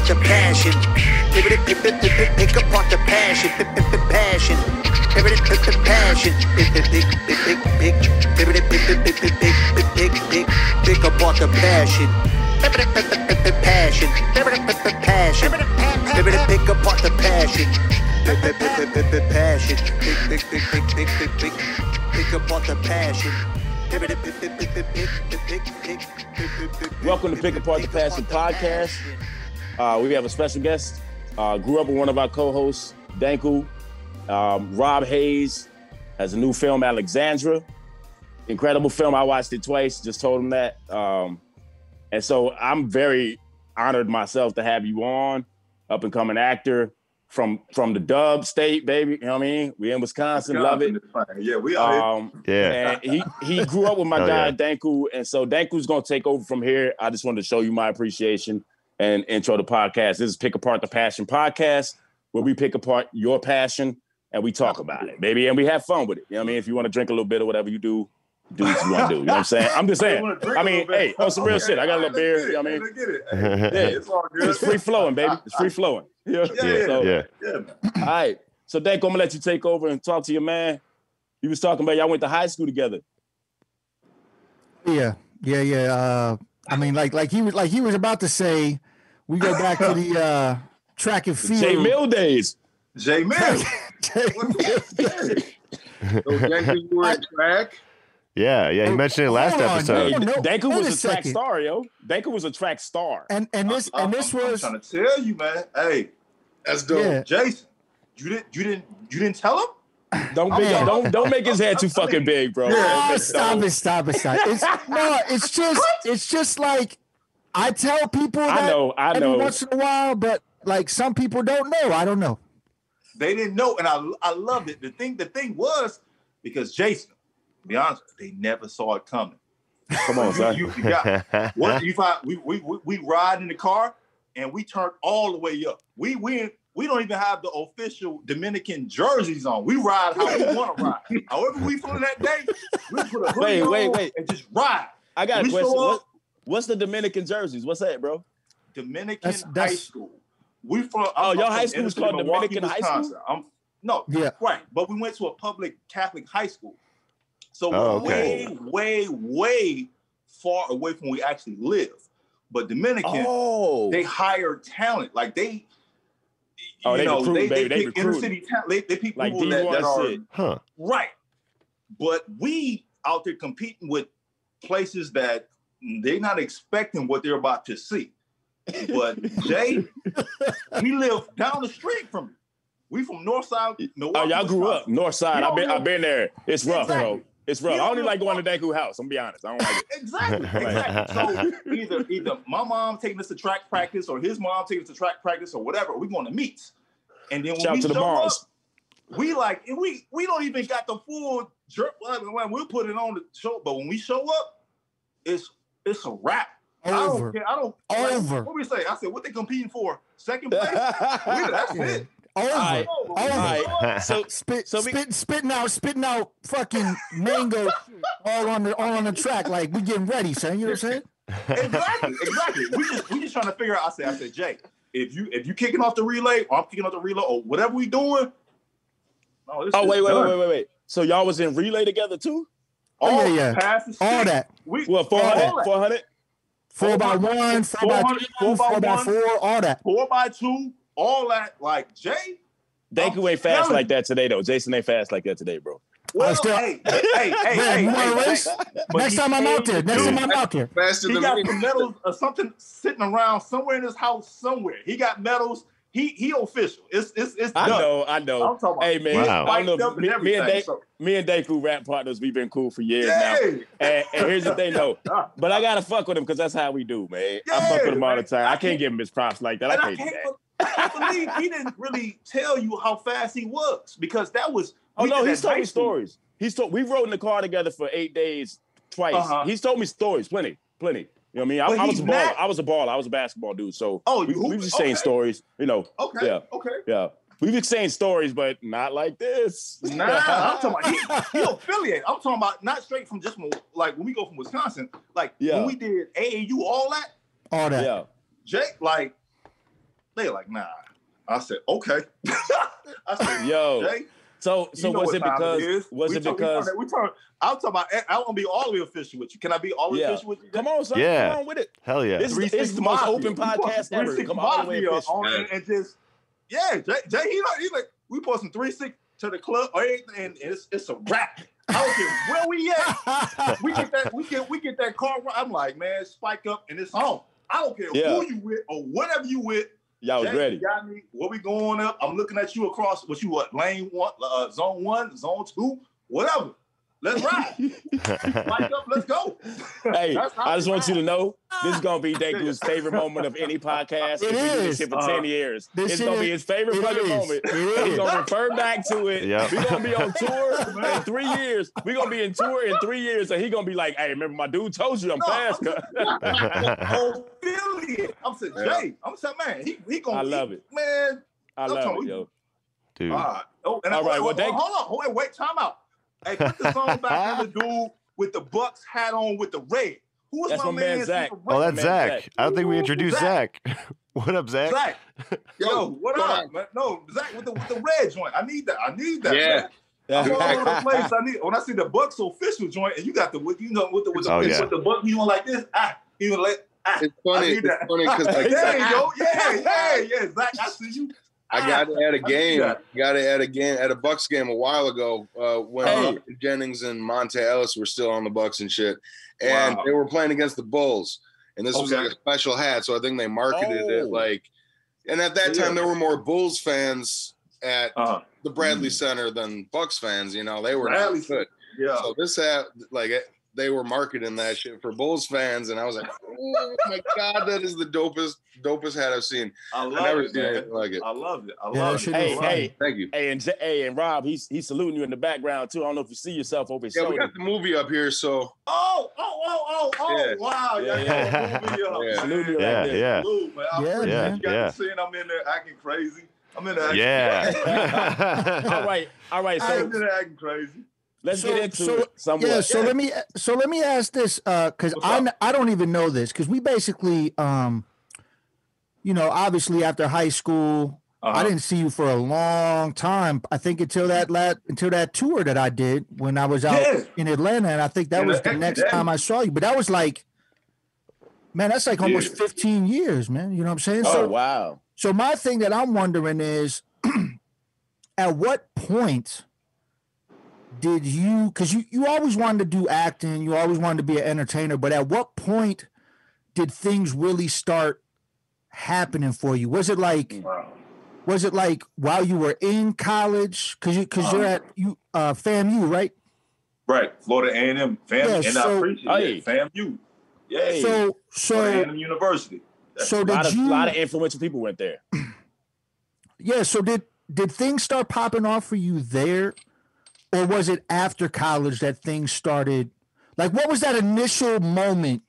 apart the passion. Pick apart the passion. Passion. Pick apart the passion. Passion. Passion. Pick apart the passion. Passion. Pick apart the passion. Welcome to Pick Apart the Passion podcast. We have a special guest. Grew up with one of our co-hosts, Danku. Rob Hayes has a new film, Alexandra. Incredible film. I watched it twice. Just told him that. And so I'm very honored myself to have you on. Up and coming actor from the Dub State, baby. You know what I mean? We in Wisconsin, love it. Yeah, we are. Yeah. And he grew up with my guy, Danku. And so Danku's going to take over from here. I just wanted to show you my appreciation and intro the podcast. This is Pick Apart the Passion podcast, where we pick apart your passion and we talk about it, baby. And we have fun with it. You know what I mean? If you want to drink a little bit or whatever you do what you want to do. You know what I'm saying? I'm just saying. I mean, hey, on some real shit. I got a little beer. You know what I mean? Get it. Yeah, it's all good. It's free flowing, baby. It's free flowing. Yeah. All right. So, Dank, I'm going to let you take over and talk to your man. You was talking about y'all went to high school together. Yeah. I mean, like he was about to say, we go back to the track and field. J Mill days. J Mill. So Danku were in track. Yeah, he mentioned it last episode. Danku was a track star, yo. Danku was a track star. And this was. I'm trying to tell you, man. Hey, that's dope. Yeah. Jason, you didn't tell him? Don't make his head too fucking big, bro. Yeah, stop it. It's just like I tell people that I know. every once in a while, but like some people don't know. I don't know. They didn't know, and I loved it. The thing was because Jason, to be honest, they never saw it coming. Come on, son. We ride in the car and we turned all the way up. We don't even have the official Dominican jerseys on. We ride how we want to ride. However we feel that day, we put a hoodie on and just ride. I got a question. What's the Dominican jerseys? What's that, bro? Dominican high school. Your high school was called Dominican High School? Right. But we went to a public Catholic high school. So we're way far away from where we actually live. But Dominican, they hire talent. Like they pick inner city talent. They pick like people that are right. But we out there competing with places that they're not expecting what they're about to see. But Jay, he lived down the street from me. We from Northside, Milwaukee. Oh, y'all grew up Northside. I've been there. It's rough, bro. It's rough. I don't even like going to Danku house. I'm gonna be honest. I don't like it. Exactly. So either my mom taking us to track practice or his mom taking us to track practice or whatever. We going to meets, and then when we show up, we don't even got the full jerk. We'll put it on the show, but when we show up, it's a wrap. Over. I don't. Over. What we say? I said, what they competing for? Second place. That's it. Over. Right. So spitting out fucking mango all on the track, like we getting ready, son. You know what I'm saying? Exactly. We just trying to figure out. I said, Jay, if you kicking off the relay, or I'm kicking off the relay, or whatever we doing. Wait. So y'all was in relay together too? Yeah. All that. 400. 4x1, 4x2, 4x4, all that. 4x2, all that. Like Jay, Danku ain't fast like that today, though. Jason ain't fast like that today, bro. Well, hey, you want to race? Next time I'm out there. He got some medals or something sitting around somewhere in his house somewhere. He got medals. He official. It's done. I know. I'm talking about. Hey man, wow. me and Danku rap partners. We've been cool for years now. And here's the thing, though. But I gotta fuck with him because that's how we do, man. I fuck with him all the time. I can't give him his props like that. I can't do that. I believe he didn't really tell you how fast he was because that was. Oh no, he's told me stories. We rode in the car together for 8 days twice. He's told me stories, plenty. You know what I mean? I was a baller. I was a baller. I was a basketball dude. So we was exchanging stories, you know. Okay. Yeah. Okay. Yeah. We've exchanged stories, but not like this. Nah, I'm talking about he affiliated. I'm talking about not straight from just like when we go from Wisconsin, like when we did AAU, all that. Yeah. Jake, like They like, nah. I said, okay. I said, yo. Jay, So was it because? I'm talking about. I want to be all the way official with you. Can I be all the way official with you? Come on, son. Yeah. Come on with it. Hell yeah. This is the most open podcast ever. Come all the way official. And just Jay, he like we posting 3-6 to the club or anything, and it's a wrap. I don't care where we at. We get that car. I'm like, man, spike up and it's home. I don't care who you with or whatever you with. Y'all was ready. Got me. What we going up? I'm looking at you across. Lane 1, zone 1, zone 2, whatever. Let's ride. Spike up. Let's go. Hey, I just want you to know this is gonna be Danku's favorite moment of any podcast. If we do this shit for 10 years, it's gonna be his favorite fucking moment. He's gonna refer back to it. Yep. We're gonna be on tour in 3 years. We're gonna be in tour in 3 years, and he's gonna be like, "Hey, remember my dude told you I'm fast." I'm saying, Jay. I'm saying, man, he gonna. I love it, man. I love it, yo. Dude. All right. All right. Well, hold on. Wait. Time out. Hey, put the song back on the dude with the Bucks hat on with the red. Who was that's my man Zach? Oh, that's Zach. I don't think we introduced Zach. What up, Zach? Zach. Yo, what up, man? No, Zach with the red joint. I need that. Yeah. Man. I'm all over the place. When I see the Bucks official joint, and you got with the Bucks, you want like this? You like It's funny because like there you go. Yeah. Zach, I see you. I got to add a game. At a Bucks game a while ago when Jennings and Monte Ellis were still on the Bucks and shit, and they were playing against the Bulls, and this was like a special hat, so I think they marketed it like. And at that time, there were more Bulls fans at the Bradley Center than Bucks fans. You know, they were not good. Yeah. So this hat, like, they were marketing that shit for Bulls fans, and I was like, "Oh my god, that is the dopest hat I've seen." I love it. Like it. I love it. Hey, thank you. Hey, and Rob, he's saluting you in the background too. I don't know if you see yourself over his shoulder. We got the movie up here, so. Oh! Yeah. Wow! Yeah. Salute you right there. Salute, man. I'm I'm in there acting crazy. All right. So I'm in there acting crazy. Let's get into it somewhat. Yeah, so let me ask this, because I don't even know this, because we basically, obviously after high school, I didn't see you for a long time. I think until that tour that I did when I was out in Atlanta, and I think that was the next time I saw you. But that was like, man, that's like almost 15 years, man. You know what I'm saying? Oh, wow. So my thing that I'm wondering is, at what point did you, because you always wanted to do acting, you always wanted to be an entertainer, but at what point did things really start happening for you? Was it like while you were in college? Because you're at FAMU, right? Right, Florida A&M FAMU, and I appreciate it. FAMU. Yeah. So Florida A&M University. A lot of influential people went there. Yeah. So did things start popping off for you there? Or was it after college that things started? Like, what was that initial moment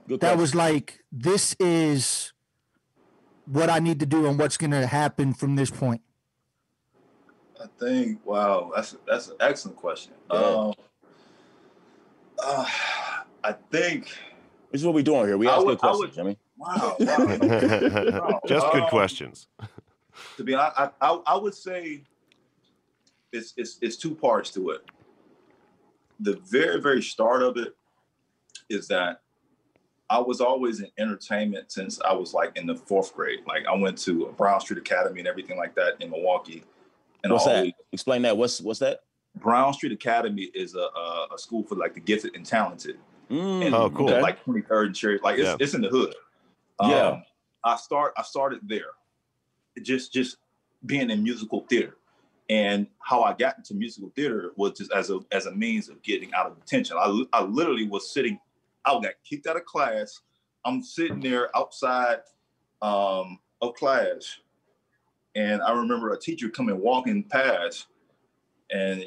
that was like, this is what I need to do and what's going to happen from this point? I think, wow, that's an excellent question. Yeah. I think this is what we're doing here. We ask good questions, Jimmy. Wow. Just good questions. To be honest, I would say it's two parts to it. The very, very start of it is that I was always in entertainment since I was like in the 4th grade. Like I went to Brown Street Academy and everything like that in Milwaukee. And what's that? Explain that. What's that? Brown Street Academy is a school for like the gifted and talented. And, cool. Like 23rd and Cherry. Like it's in the hood. I started there. Just being in musical theater. And how I got into musical theater was just as a means of getting out of detention. I literally was sitting, I got kicked out of class. I'm sitting there outside of class. And I remember a teacher coming walking past and,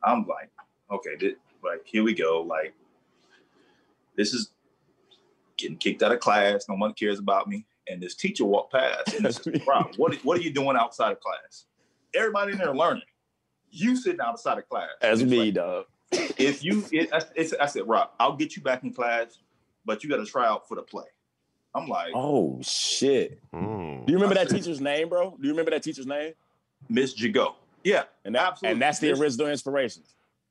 I'm like, okay, here we go. Like, this is getting kicked out of class. No one cares about me. And this teacher walked past and said, Rob, what are you doing outside of class? Everybody in there learning. You sitting outside of class. That's me, dog. I said, Rob, I'll get you back in class, but you got to try out for the play. I'm like, oh shit. Do you remember that teacher's name, bro? Do you remember that teacher's name? Miss Jago. Yeah, and absolutely. And that's the original inspiration.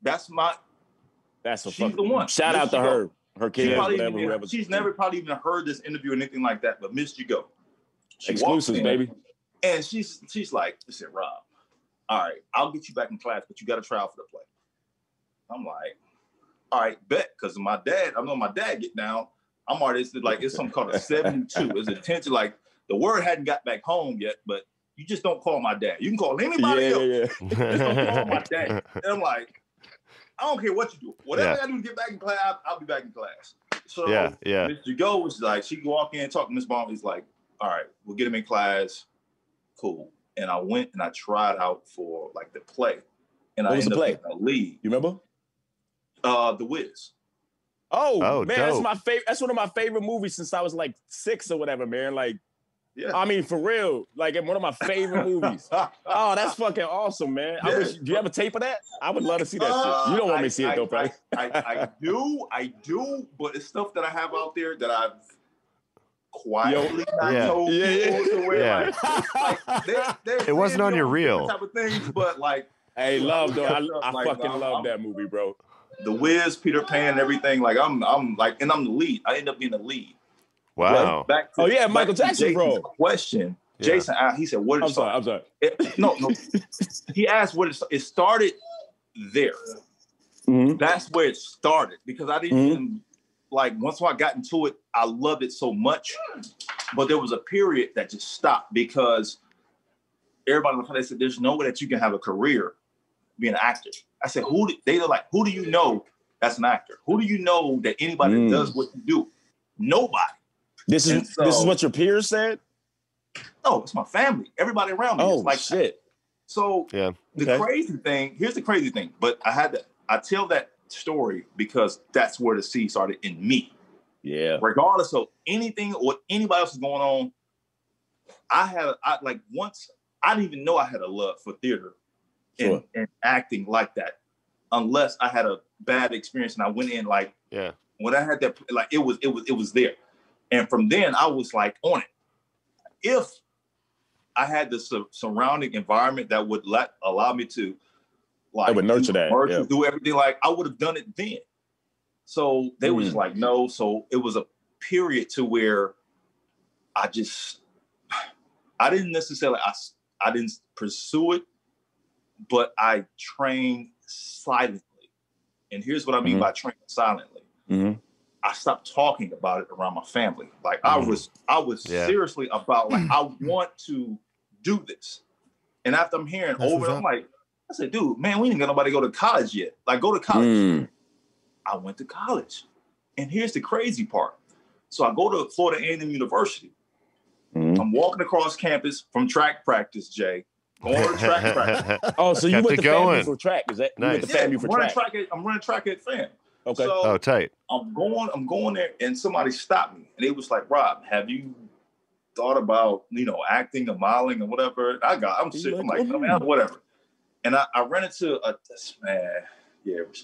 She's the one. Shout out to her. Her kids, whatever, whoever. She's never probably even heard this interview or anything like that, but Miss Jago. Exclusives, baby. And she's like, she said, Rob, all right, I'll get you back in class, but you got to try out for the play. I'm like, all right, bet, because my dad get down. I'm already like, it's something called a 72. It's attention, like the word hadn't got back home yet, but you just don't call my dad. You can call anybody else. Yeah. Just don't call my dad. And I'm like, I don't care what you do. Whatever I do to get back in class, I'll be back in class. So Miss Jago was like, she could walk in, talk to Miss Baum. He's like, all right, we'll get him in class. Cool. And I went and I tried out for like the play. And I ended up in the lead. You remember? The Wiz. Oh man, dope. That's my favorite. That's one of my favorite movies since I was like 6 or whatever, man. Like, yeah. I mean, for real, like one of my favorite movies. Oh, that's fucking awesome, man. Yeah. Do you have a tape of that? I would love to see that shit. You don't want me to see it though, probably. I do, but it's stuff that I have out there that I've quietly not told people to wear. It wasn't on your reel. Type of things, but like, hey, love though. I fucking love that movie, bro. The Wiz, Peter Pan, and everything. Like I'm like, and I'm the lead. I end up being the lead. Wow. Michael Jackson, bro. Question. Jason, he said, "What?" I'm sorry. No. He asked what it started there. Mm-hmm. That's where it started because I didn't even like. Once I got into it, I loved it so much, but there was a period that just stopped because everybody they said, "There's no way that you can have a career being an actor." I said, who do you know that's an actor? Who do you know that anybody does what you do? Nobody. This is what your peers said? No, it's my family. Everybody around me. Oh, it's like shit. So crazy thing, here's the crazy thing, but I tell that story because that's where the seed started in me. Yeah. Regardless of anything or what anybody else is going on, I didn't even know I had a love for theater. And acting like that, unless I had a bad experience and I went in when I had that, like it was there, and from then I was like on it. If I had the surrounding environment that would allow me to, like, I would nurture that, do everything, like I would have done it then. So they were just like no. So it was a period to where I didn't necessarily I didn't pursue it. But I trained silently. And here's what I mean by training silently. Mm-hmm. I stopped talking about it around my family. Like I was seriously about like, I want to do this. And after I'm hearing I'm like, I said, dude, man, we ain't got nobody go to college yet. Like go to college. I went to college. And here's the crazy part. So I go to Florida A&M University. I'm walking across campus from track practice, Jay. Going to track practice. Oh, so you went to FAMU for track? Is that nice? You went to FAMU for track? I'm running track at FAM. Okay. So tight. I'm going there, and somebody stopped me, and they was like, "Rob, have you thought about acting or modeling or whatever?" I'm sick. I'm like, man, whatever. And I ran into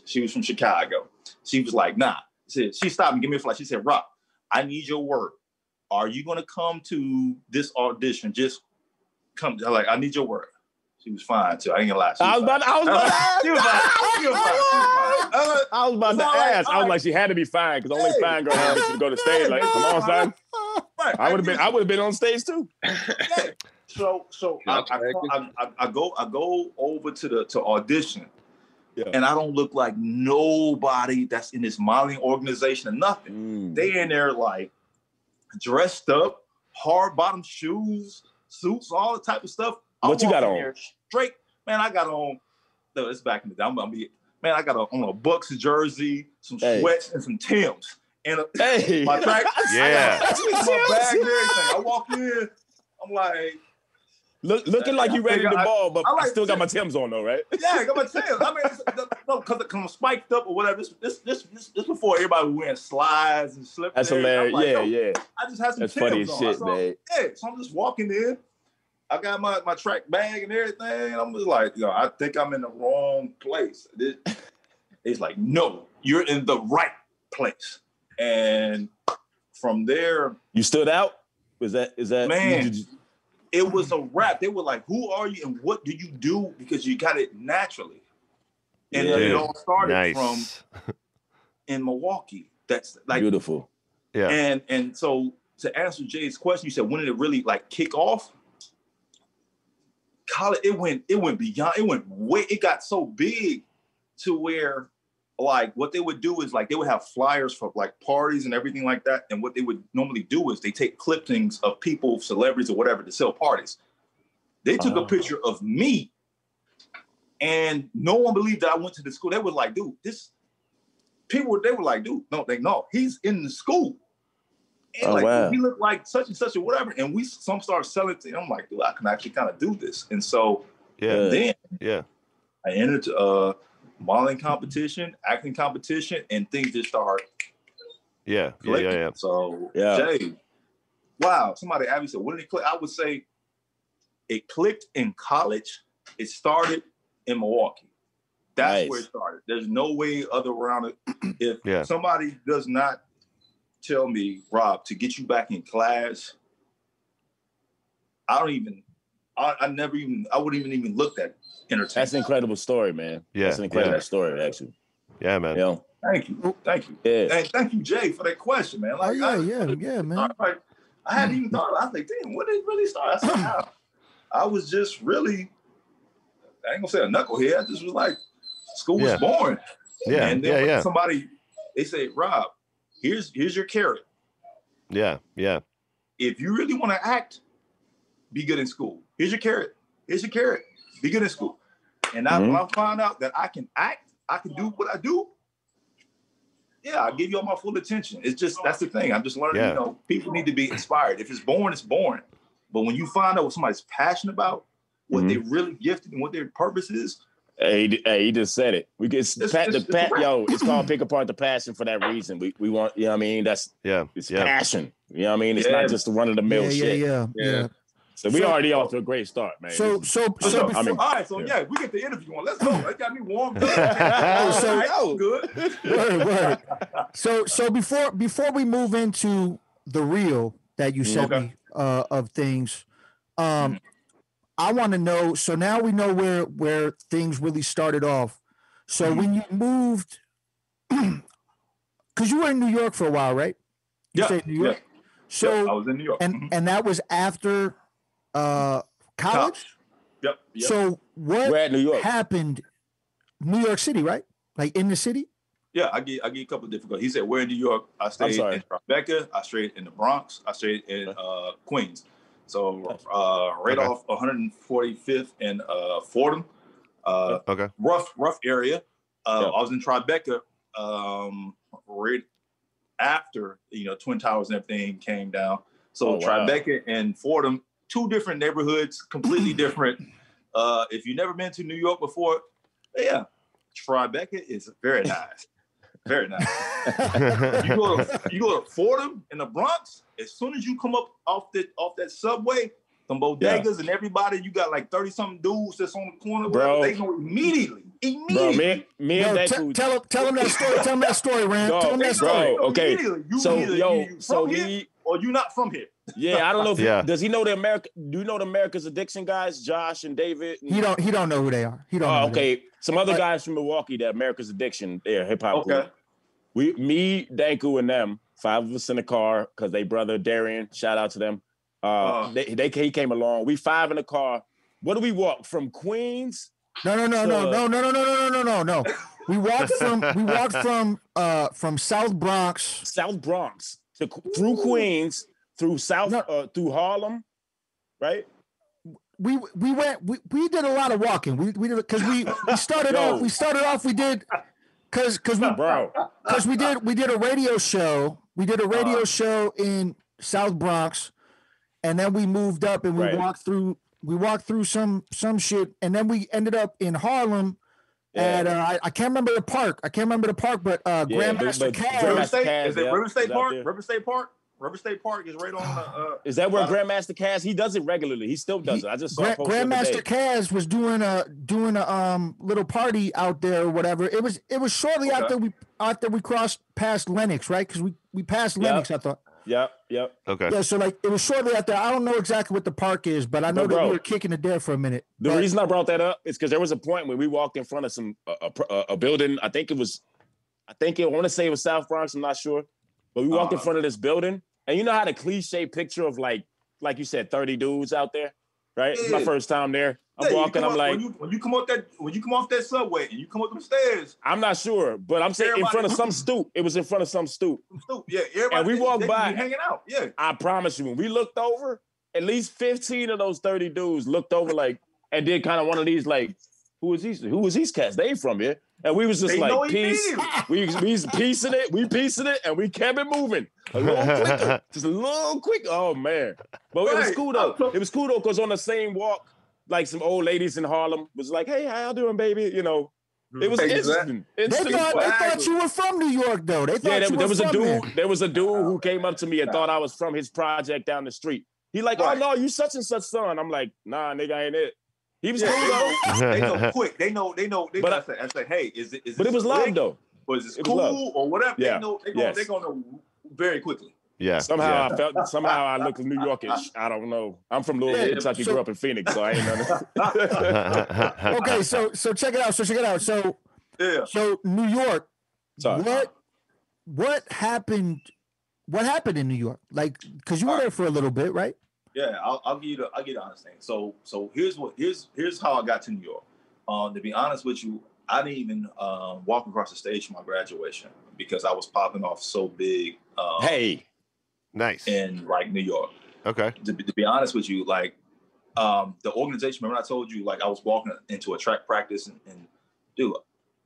she was from Chicago. She was like, nah. She stopped me, give me a flash. She said, Rob, I need your word. Are you gonna come to this audition? Just come. Like, I need your word. She was fine too. I ain't gonna lie. I was about to ask. I was like, she had to be fine because only fine girl had to go to stage. Like, come on, son. Right. I would have been on stage too. Yeah. So I go over to audition, and I don't look like nobody that's in this modeling organization or nothing. They in there like dressed up, hard bottom shoes, suits, all the type of stuff. What you got on? Straight, man. I got on. No, it's back in the day. I got on a Bucks jersey, some sweats, and some Timbs, and my track. Yeah, my bag and everything. I walk in. I'm like, looking like you ready to ball, but I still got my Timbs on though, right? Yeah, I got my Timbs. I mean, because I'm spiked up or whatever. This before everybody was wearing slides and slippers. That's hilarious. Like, yeah. I just had some That's Timbs funny as on. shit, man. Yeah, so I'm just walking in. I got my track bag and everything. I'm just like, I think I'm in the wrong place. It's like, no, you're in the right place. And from there, you stood out. Is that man? It was a wrap. They were like, "Who are you and what do you do?" Because you got it naturally, and it all started from in Milwaukee. That's like beautiful. Yeah. And so to answer Jay's question, you said when did it really like kick off? College, it went beyond. It got so big to where like what they would do is like they would have flyers for like parties and everything like that. And what they would normally do is they take clippings of people, celebrities or whatever to sell parties. They took a picture of me and no one believed that I went to the school. They were like, dude, they were like, dude, no, he's in the school. And wow. He looked like such and such or whatever. And some started selling to him. I'm like, dude, I can actually kind of do this. And so then I entered modeling competition, acting competition, and things just started. Yeah. So Jay, wow, somebody asked me, said, when did it click? I would say it clicked in college. It started in Milwaukee. That's where it started. There's no way other around it. If somebody does not tell me, Rob, to get you back in class, I wouldn't even look at entertainment. That's an incredible story, man. Yeah. That's an incredible story, actually. Yeah, man. You know? Thank you. Yeah. And thank you, Jay, for that question, man. Like, yeah, man. I hadn't even thought. I was like, damn, when did it really start? I said, I was just really, I ain't gonna say a knucklehead. I just was like, school was boring. Yeah. And then when somebody, they say, Rob, here's your carrot. Yeah. If you really want to act, be good in school. Here's your carrot. Be good in school. And when I find out that I can act, I can do what I do, I'll give you all my full attention. It's just, that's the thing. I'm just learning, people need to be inspired. If it's boring, it's boring. But when you find out what somebody's passionate about, what they're really gifted and what their purpose is. Hey, he just said it. It's called Pick Apart the Passion for that reason. We want, you know what I mean? It's passion. You know what I mean? It's not just the run-of-the-mill shit. Yeah. So we already off to a great start, man. All right, we get the interview on. Let's go. That got me warmed up. Good. Word. So before we move into the reel that you sent me of things, I want to know. So now we know where things really started off. So when you moved, because you were in New York for a while, right? You stayed in New York. So I was in New York, and that was after college. Yep. So what happened? New York City, right? Like in the city? Yeah, I get a couple of different. He said, "Where in New York?" I stayed in Tribeca. I stayed in the Bronx. I stayed in Queens. So off 145th and Fordham. Rough area. I was in Tribeca right after Twin Towers and everything came down. So Tribeca and Fordham, two different neighborhoods, completely different. If you've never been to New York before, Tribeca is very nice. Very nice. you go to Fordham in the Bronx. As soon as you come up off that subway, some bodegas and everybody, you got like 30-something dudes that's on the corner. Bro, they know immediately. Bro, me and that dude. Tell him that story. Tell him that story, Rand. Tell him that story. Bro, okay. So or you not from here. Yeah, I don't know if does he know do you know the America's Addiction guys, Josh and David? He don't know who they are. He don't know. Okay. Some other guys from Milwaukee, that America's Addiction, they're hip hop group. Me, Danku, and them, 5 of us in the car, because they brother Darian, shout out to them. He came along. We 5 in the car. What do we walk from Queens? No. We walked from South Bronx through Queens, through through Harlem, right? We did a lot of walking. We did because we started off. We did because we did a radio show. We did a radio show in South Bronx, and then we moved up and we walked through some shit, and then we ended up in Harlem. And I can't remember the park. But Grandmaster Caz. Is it River State Park? River State Park is right on the. Is that where Grandmaster Caz? He does it regularly. He still does it. I just saw Grandmaster Caz was doing a little party out there or whatever. It was shortly after we crossed past Lenox, right? Because we passed Lenox, I thought. Yep. Okay. Yeah, so like it was shortly after. I don't know exactly what the park is, but I know that we were kicking it there for a minute. The reason I brought that up is because there was a point when we walked in front of a building. I want to say it was South Bronx. I'm not sure, but we walked in front of this building, and you know how the cliche picture of like you said, 30 dudes out there, right? It's my first time there. I'm walking. I'm like, when you come off that subway and you come up them stairs. I'm not sure, but I'm saying in front of some stoop. It was in front of some stoop. Yeah, everybody. And we walked by, hanging out. Yeah, I promise you, when we looked over, at least 15 of those 30 dudes looked over like and did kind of one of these like, who is these cats? They ain't from here. And we was just like, peace. We piecing it, and we kept it moving. A little quicker. Just a little quick. Oh, man. But it was cool, though. It was cool, though, because on the same walk, like some old ladies in Harlem was like, hey, how y'all doing, baby? You know, it was instant. They thought you were from New York, though. They thought there was a dude who came up to me and thought I was from his project down the street. He like, oh, no, you such and such son. I'm like, nah, nigga, I ain't it. He was cool though. They know quick. They know. But I say, hey, is it? But it was love though. Or is it cool or whatever? Yeah. They're gonna know very quickly. Yeah. Somehow I look New-Yorkish. I don't know. I'm from Louisville, Kentucky. Grew up in Phoenix, so I ain't know. Okay, so check it out. So New York. Sorry. What happened? What happened in New York? Like, because you were there for a little bit, right? Yeah, I'll give you the honest thing. So here's how I got to New York. To be honest with you, I didn't even walk across the stage for my graduation because I was popping off so big. Hey, nice in like New York. Okay. To be honest with you, like the organization. Remember I told you like I was walking into a track practice and dude,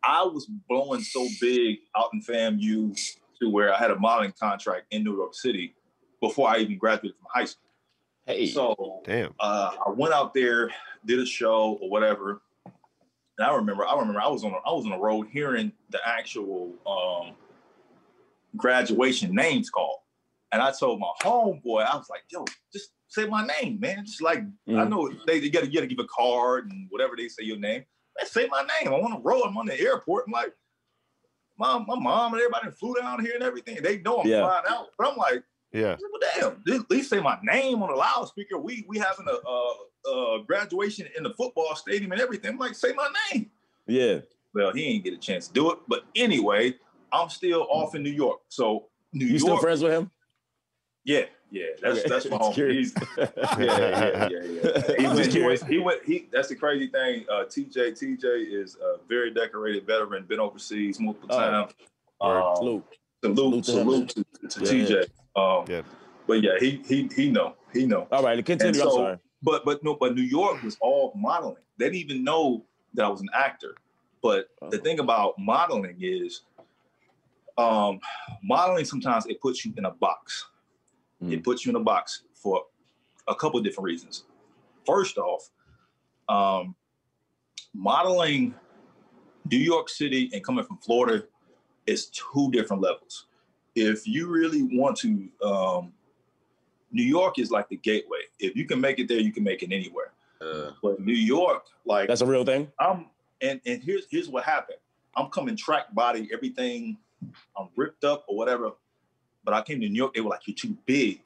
I was blowing so big out in FAMU to where I had a modeling contract in New York City before I even graduated from high school. Hey, so damn. I went out there, did a show or whatever, and I remember I was on the road hearing the actual graduation names called, and I told my homeboy, I was like, "Yo, just say my name, man. Just like I know they gotta give a card and whatever they say your name. Let's say my name. I'm on the road. I'm on the airport. I'm like, my mom and everybody flew down here and everything. They know I'm flying out, but I'm like." Yeah. Well, damn, at least say my name on the loudspeaker. We having a graduation in the football stadium and everything. I'm like, say my name. Yeah. Well, he ain't get a chance to do it. But anyway, I'm still off in New York. So New York. You still friends with him? Yeah. That's my homie. Yeah. That's the crazy thing. TJ is a very decorated veteran, been overseas multiple times. Salute to TJ. But yeah, he know. All right, continue. I'm sorry. But New York was all modeling. They didn't even know that I was an actor. But the thing about modeling is, modeling sometimes it puts you in a box. It puts you in a box for a couple of different reasons. First off, modeling New York City and coming from Florida is two different levels. If you really want to, New York is like the gateway. If you can make it there, you can make it anywhere. But New York, like that's a real thing. And here's what happened. I'm coming track body, everything. I'm ripped up or whatever. But I came to New York. They were like, "You're too big."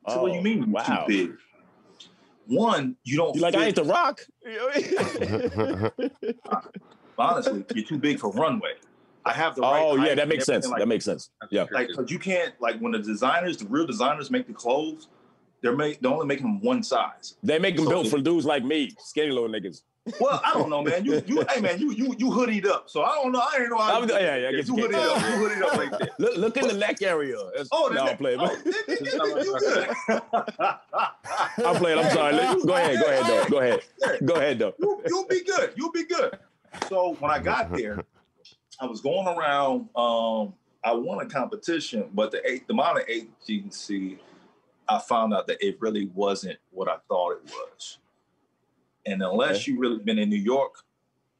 So what do you mean you're too big? One, you don't. You like I ain't The Rock. Honestly, you're too big for runway. I have the right. Oh yeah, that makes sense. That makes sense. Yeah, like because you can't like when the real designers make the clothes, they're only making them one size. They make them built for dudes like me, skinny little niggas. Well, I don't know, man. You hoodied up, so I don't know. I didn't know how. Yeah, I guess you hoodied up like that. Look in the neck area. I'm playing. I'm playing. I'm sorry. Go ahead, though. You'll be good. You'll be good. So when I got there, I was going around. I won a competition, but the modeling agency, I found out that it really wasn't what I thought it was. And unless you really been in New York,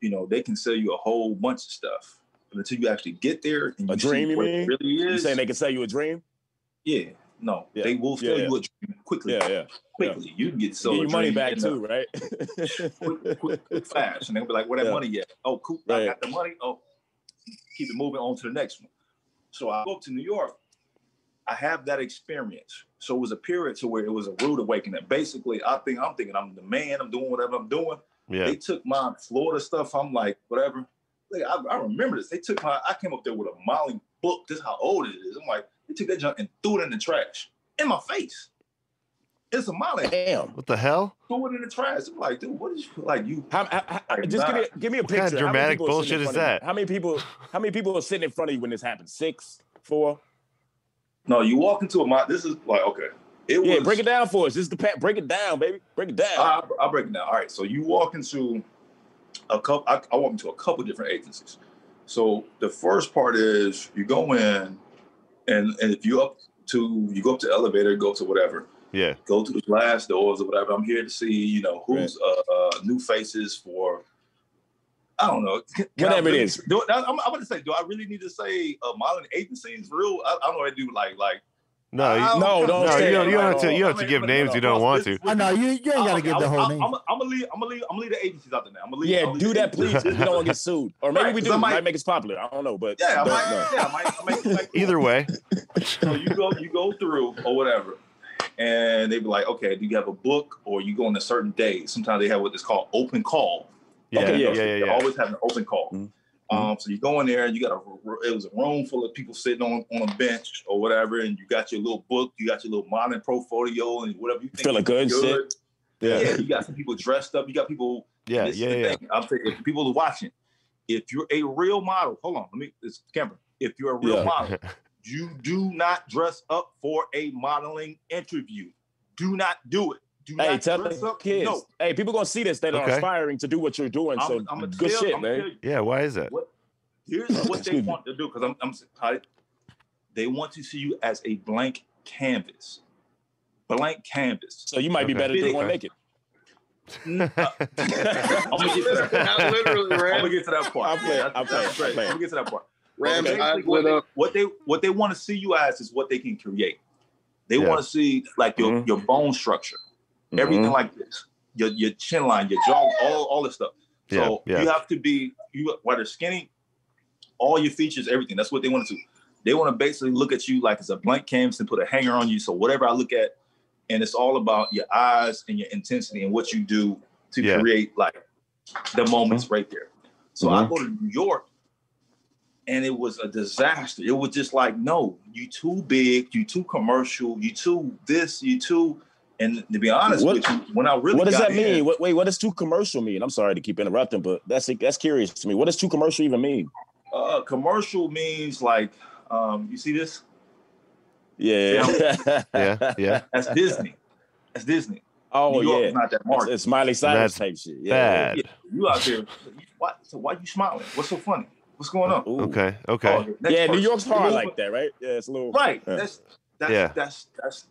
they can sell you a whole bunch of stuff. But until you actually get there and you dream, see what it really is. You saying they can sell you a dream? Yeah. No. Yeah. They will sell you a dream quickly. Yeah. Quickly. You can get sold your money back too, right? quick, fast. And they'll be like, where that money at? Oh, cool. Right. I got the money. Oh, keep it moving on to the next one. So I go up to New York. I have that experience. So it was a period to where it was a rude awakening. Basically, I'm thinking I'm the man. I'm doing whatever I'm doing. Yeah. They took my Florida stuff. I'm like, whatever. Like, I remember this. I came up there with a modeling book. This is how old it is. I'm like, they took that junk and threw it in the trash in my face. It's a modeling. Damn. What the hell? Threw it in the trash. I'm like, dude, what is you like? You just give me a picture. What kind of dramatic bullshit is that? How many people are sitting in front of you when this happens? 6, 4? No, you walk into a this is like, okay. Break it down for us. This is the break it down, baby. Break it down. I'll break it down. All right. So you walk into I walk into a couple different agencies. So the first part is you go in and if you go up to the elevator, go to whatever. Yeah. Go to the glass doors or whatever. I'm here to see, who's new faces for, I don't know. Whatever it is. I'm going to say, do I really need to say modeling agencies? Real? I don't know what to do like. No, you don't have to give names you don't want to. I know you ain't got to give the whole name. I'm gonna leave the agencies out there now. Do that, please. We don't want to get sued, or maybe we do. It might make us popular. I don't know, but I might either way. So you go through or whatever, and they be like, okay, do you have a book or you go on a certain day? Sometimes they have what is called open call. Yeah. They always have an open call. Mm-hmm. So you go in there and it was a room full of people sitting on a bench or whatever, and you got your little book, you got your little modeling portfolio and whatever you think. Feeling good shit. Yeah, you got some people dressed up, you got people. Yeah. I'm saying, if people are watching, if you're a real model, hold on, it's camera. If you're a real model, you do not dress up for a modeling interview. Do not do it. Hey, tell the kids. No. Hey, people gonna see this that are aspiring to do what you're doing. So good shit, man. Yeah, why is that? Here's what they want to do, because they want to see you as a blank canvas. Blank canvas. So you might be better than one naked. I'm gonna get to that. Literally, Ram. I'm gonna get to that part. I'm playing. I'm gonna get to that part. Ram's eyes what lit up. What they want to see you as is what they can create. They want to see like your bone structure. Everything like this, your chin line, your jaw, all this stuff. So you have to be, whether skinny, all your features, everything. That's what they want to do. They want to basically look at you like it's a blank canvas and put a hanger on you. So whatever I look at, and it's all about your eyes and your intensity and what you do to create like the moments right there. So I go to New York, and it was a disaster. It was just like, no, you too big, you too commercial, you too this, you too. And to be honest with you, when I really what does that mean? What does too commercial mean? I'm sorry to keep interrupting, but that's curious to me. What does too commercial even mean? Commercial means like, you see this? Yeah. That's Disney. That's Disney. Oh, New York is not that market. It's Miley Cyrus type shit. Bad. You out there? Why you smiling? What's so funny? What's going on? Ooh. Okay. New York's hard like that, right? Yeah, it's a little right. That's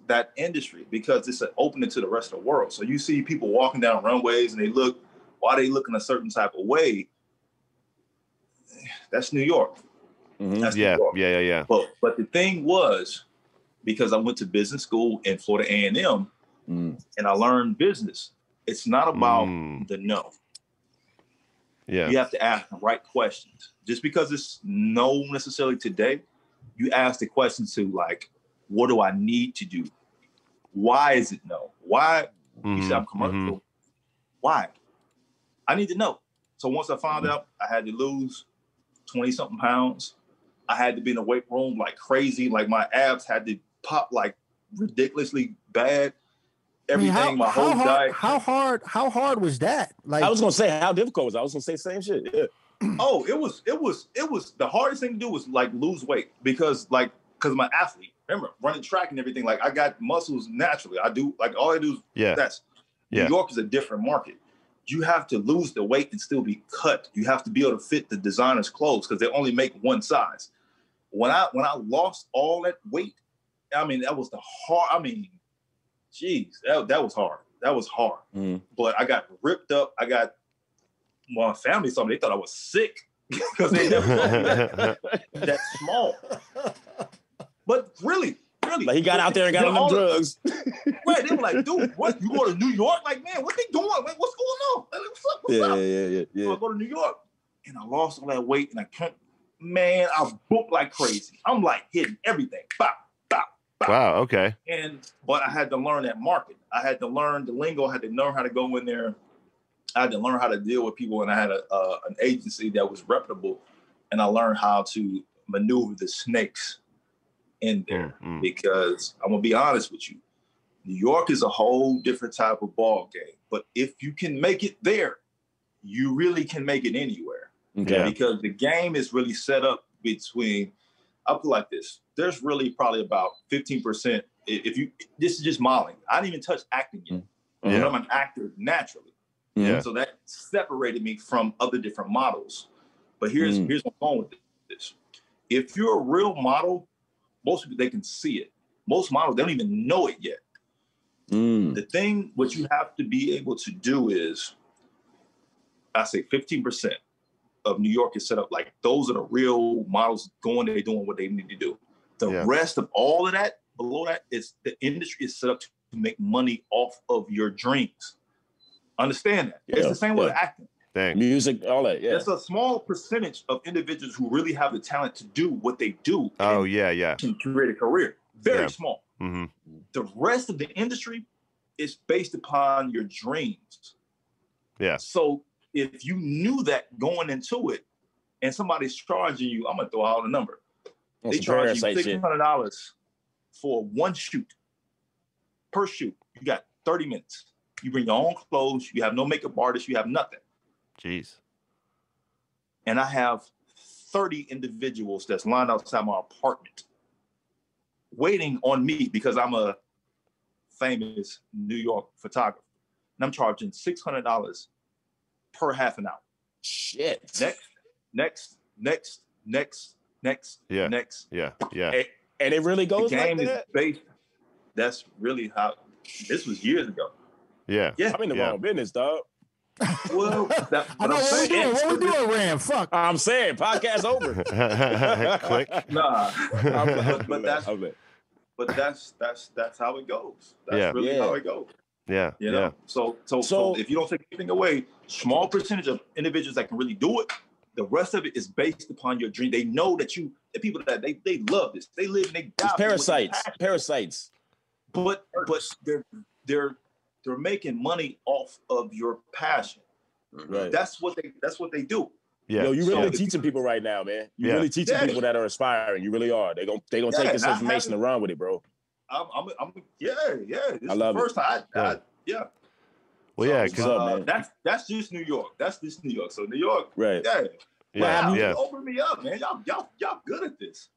that industry, because it's an opening to the rest of the world. So you see people walking down runways and they look in a certain type of way. That's New York. Mm-hmm. That's New York. Yeah. But the thing was, because I went to business school in Florida A&M and I learned business, it's not about the no. Yeah. You have to ask the right questions. Just because it's no necessarily today, you ask the questions to like, what do I need to do? Why is it no? Why? You say I'm commercial. Why? I need to know. So once I found out I had to lose 20-something pounds, I had to be in the weight room like crazy. Like my abs had to pop like ridiculously bad. Everything, my whole diet. How hard was that? Like I was gonna say, how difficult was it? I was gonna say the same shit. Yeah. It was the hardest thing to do was like lose weight because I'm an athlete. Remember, running track and everything, like I got muscles naturally. I do, like all I do is New York is a different market. You have to lose the weight and still be cut. You have to be able to fit the designer's clothes because they only make one size. When I lost all that weight, I mean, that was geez, that was hard. That was hard. But I got ripped up. My family told me they thought I was sick because they never told me that small. But really. Like he got out there and got on them drugs. Right, they were like, dude, what? You go to New York? Like, man, what they doing? Like, what's going on? Like, what's up? Yeah. So I go to New York, and I lost all that weight, and I booked like crazy. I'm like hitting everything. Bop, bop, Wow. Okay. But I had to learn that market. I had to learn the lingo. I had to learn how to go in there. I had to learn how to deal with people, and I had an agency that was reputable, and I learned how to maneuver the snakes in there. Because I'm gonna be honest with you, New York is a whole different type of ball game. But if you can make it there, you really can make it anywhere. Okay. Because the game is really set up between. I put it like this: there's really probably about 15%. This is just modeling. I didn't even touch acting yet. Yeah. I'm an actor naturally. Yeah. So that separated me from other different models. But here's what's going with this. If you're a real model, most people, they can see it. Most models, they don't even know it yet. The thing, what you have to be able to do is, I say 15% of New York is set up like those are the real models they're doing what they need to do. The rest of all of that, below that, is the industry is set up to make money off of your dreams. Understand that. It's the same with acting. Thanks. Music, all that. Yeah. There's a small percentage of individuals who really have the talent to do what they do. Oh, yeah. Can create a career. Very small. Mm-hmm. The rest of the industry is based upon your dreams. Yeah. So if you knew that going into it and somebody's charging you, I'm going to throw out a number. They charge you $600 for one shoot. Per shoot. You got 30 minutes. You bring your own clothes. You have no makeup artist. You have nothing. Jeez. And I have 30 individuals that's lined outside my apartment waiting on me because I'm a famous New York photographer. And I'm charging $600 per half an hour. Shit. Next. Yeah. Next. Yeah. And it really goes the game like that? is based. That's really how. This was years ago. Yeah. I'm in the wrong business, dog. Well, I know what we doing, Ram. Fuck. I'm saying podcast over. Click. Nah, but that's how it goes. That's really how it goes. Yeah. You know. So if you don't take anything away, small percentage of individuals that can really do it. The rest of it is based upon your dream. They know that the people that they love this. They live and they die. It's parasites. But they're making money off of your passion. Right. That's what they do. Yeah. Yo, you really teaching people right now, man. You really teaching people that are aspiring. You really are. They gonna take this information and run with it, bro. This I love the first time. Well, yeah, because that's just New York. That's just New York. So New York, right? Yeah. Open me up, man. Y'all good at this.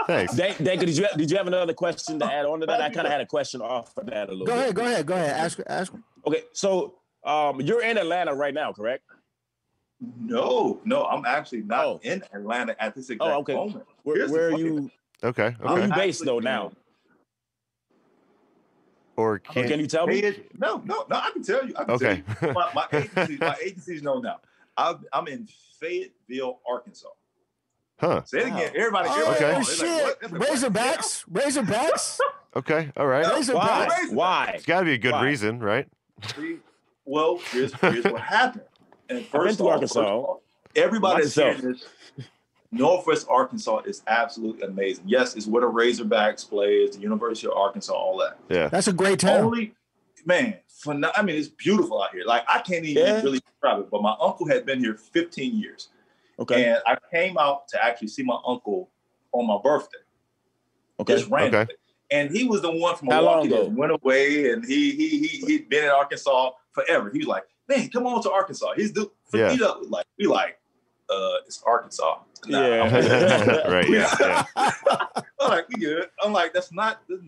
Thanks. Danko, did you have another question to add on to that? I kind of had a question off of that a little bit. Go ahead. Ask him. Okay, so you're in Atlanta right now, correct? No, I'm actually not in Atlanta at this exact moment. Where are you? Okay. Where are you based though now? Or can you tell me? No, I can tell you. Okay. My agencies know now. I'm in Fayetteville, Arkansas. Huh. Say it again. Everybody. Oh, shit. Razorbacks? Okay. All right. Why? It's got to be a good reason, right? Well, here's what happened. And first of Arkansas. Everybody's saying this. Northwest Arkansas is absolutely amazing. Yes, it's where the Razorbacks play. It's the University of Arkansas, all that. Yeah. That's a great town. It's beautiful out here. Like, I can't even really describe it, but my uncle had been here 15 years. Okay. And I came out to actually see my uncle on my birthday. Okay. Just randomly. Okay. And he was the one from Milwaukee that went away, and he'd been in Arkansas forever. He was like, man, come on to Arkansas. He's it's Arkansas. Nah, right. Yeah. I'm like, we good. I'm like, doesn't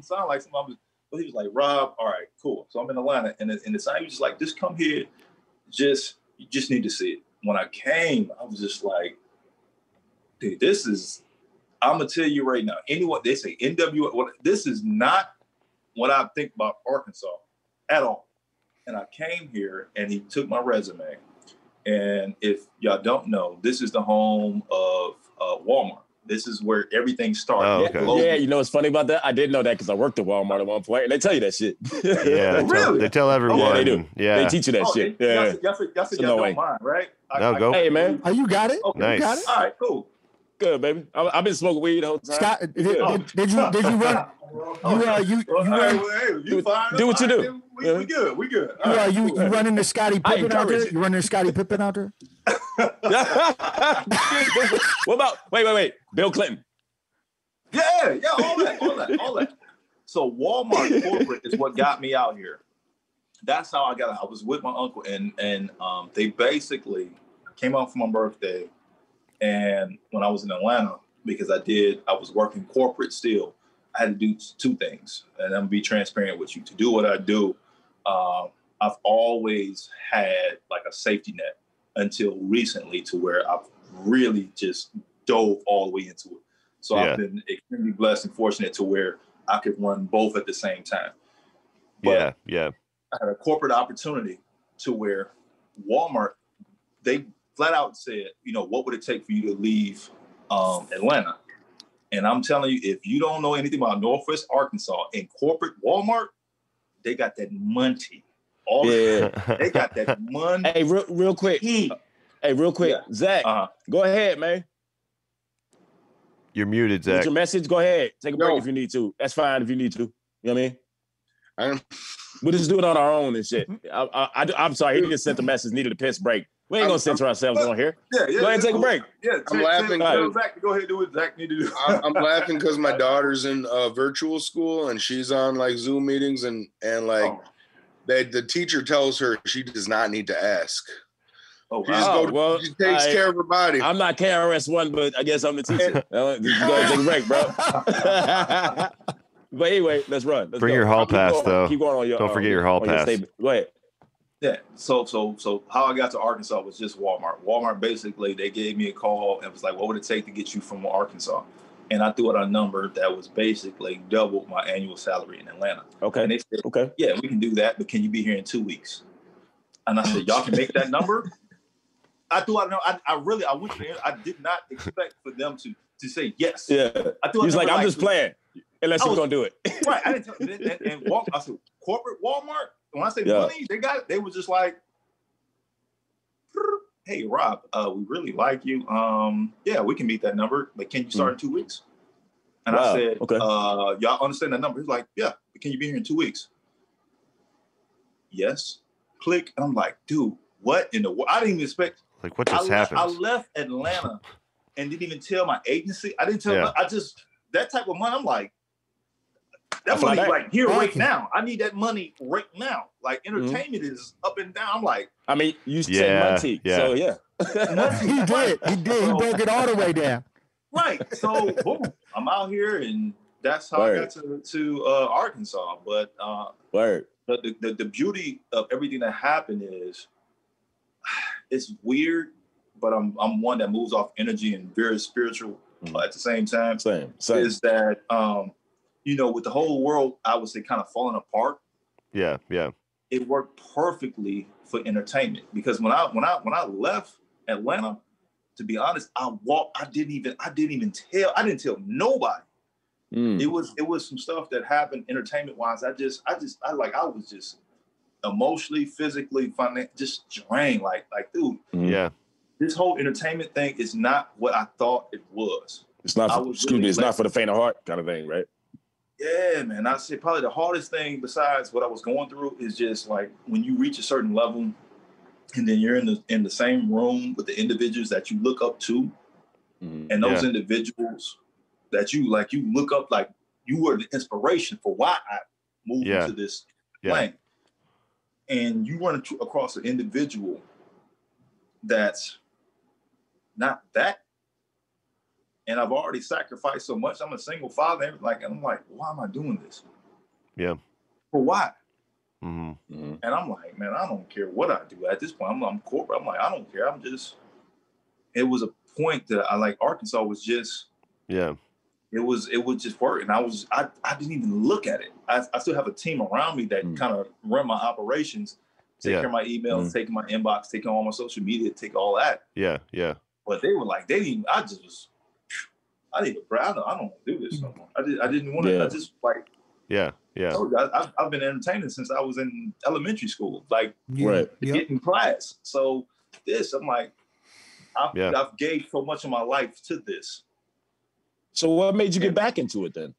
sound like somebody. But he was like, Rob, all right, cool. So I'm in Atlanta, and the sign was just like, just come here. You just need to see it. When I came, I was just like, dude, I'm gonna tell you right now. Anyone they say NWA, this is not what I think about Arkansas at all. And I came here, and he took my resume. And if y'all don't know, this is the home of Walmart. This is where everything started. Oh, okay. Yeah, you know what's funny about that? I didn't know that because I worked at Walmart at one point, and they tell you that shit. Yeah, really? They tell everyone. Yeah, they do. Yeah, they teach you that shit. Y'all don't mind, right? Go. Hey, man. Oh, you got it? Okay. Nice. You got it? All right, cool. Good, baby. I've been smoking weed the whole time. Scott, did you run? You fine. Do what you do. We good. We good. You running the Scottie Pippen out there? You running the Scottie Pippen out there? What about? Wait. Bill Clinton. Yeah. All that. So Walmart corporate is what got me out here. That's how I got out. I was with my uncle, and they basically came out for my birthday. And when I was in Atlanta, because I was working corporate still, I had to do two things. And I'm gonna be transparent with you. To do what I do, I've always had like a safety net until recently, to where I've really just dove all the way into it. So I've been extremely blessed and fortunate to where I could run both at the same time. But yeah. I had a corporate opportunity to where Walmart, they flat out said, what would it take for you to leave Atlanta? And I'm telling you, if you don't know anything about Northwest Arkansas, in corporate Walmart, they got that money. They got that money. Hey, real quick. Yeah. Zach, go ahead, man. You're muted, Zach. What's your message? Go ahead. Take a break if you need to. That's fine if you need to. You know what I mean? We'll just do it on our own and shit. I'm sorry. He just sent the message, needed a piss break. We ain't going to censor ourselves on here. Yeah, go ahead and take a break. Yeah, I'm laughing. Zach, go ahead and do what Zach need to do. I'm laughing because my daughter's in virtual school and she's on like Zoom meetings and like the teacher tells her she does not need to ask. She takes care of her body. I'm not KRS-One, but I guess I'm the teacher. Go ahead and take a break, bro. But anyway, let's run. Bring your hall pass, though. Keep going on your. Don't forget your hall pass. Go ahead. Yeah. So how I got to Arkansas was just Walmart. Walmart basically, they gave me a call and was like, "What would it take to get you from Arkansas?" And I threw out a number that was basically double my annual salary in Atlanta. Okay. And they said, "Okay, yeah, we can do that, but can you be here in 2 weeks?" And I said, "Y'all can make that number." I threw out. I went there. I did not expect for them to say yes. Yeah. He's like, "I'm just playing." Unless you're gonna do it, right? I didn't tell. I said, corporate Walmart. When I say money, they were just like, "Hey, Rob, we really like you. Yeah, we can meet that number, but can you start in 2 weeks?" And I said, "Okay, y'all understand that number?" He's like, "Yeah, but can you be here in 2 weeks?" Yes. Click. And I'm like, "Dude, what in the world?" I didn't even expect. Like, what just happened? I left Atlanta and didn't even tell my agency. I didn't tell. I just that type of money. I'm like. That money, like here right now. I need that money right now. Like entertainment is up and down. I'm like, I mean, you said money, so he did. He broke it all the way down. Right. So boom, I'm out here, and that's how I got to Arkansas. But the beauty of everything that happened is, it's weird, but I'm one that moves off energy and very spiritual at the same time. Same. Is that with the whole world, I would say kind of falling apart. Yeah. It worked perfectly for entertainment because when I left Atlanta, to be honest, I didn't tell nobody. It was some stuff that happened entertainment wise. I was just emotionally, physically, financially just drained. Like, dude. Yeah. This whole entertainment thing is not what I thought it was. It's not. It's not for the faint of heart, kind of thing, right? Yeah, man. I say probably the hardest thing besides what I was going through is just like when you reach a certain level and then you're in the same room with the individuals that you look up to. And those individuals that you look up, like you were the inspiration for why I moved into this plane. And you run across an individual that's not that. And I've already sacrificed so much. I'm a single father. And I'm like, why am I doing this? Yeah. For why? And I'm like, man, I don't care what I do at this point. I'm corporate. I'm like, I don't care. It was a point that I like Arkansas was just, it was just work. And I didn't even look at it. I still have a team around me that kind of run my operations, take care of my emails, take my inbox, take all my social media, take all that. Yeah. But they were like, I don't do this no more. I didn't want to. I just like. Yeah. I've been entertaining since I was in elementary school, get in class. So I'm like, I've gave so much of my life to this. So what made you get back into it then?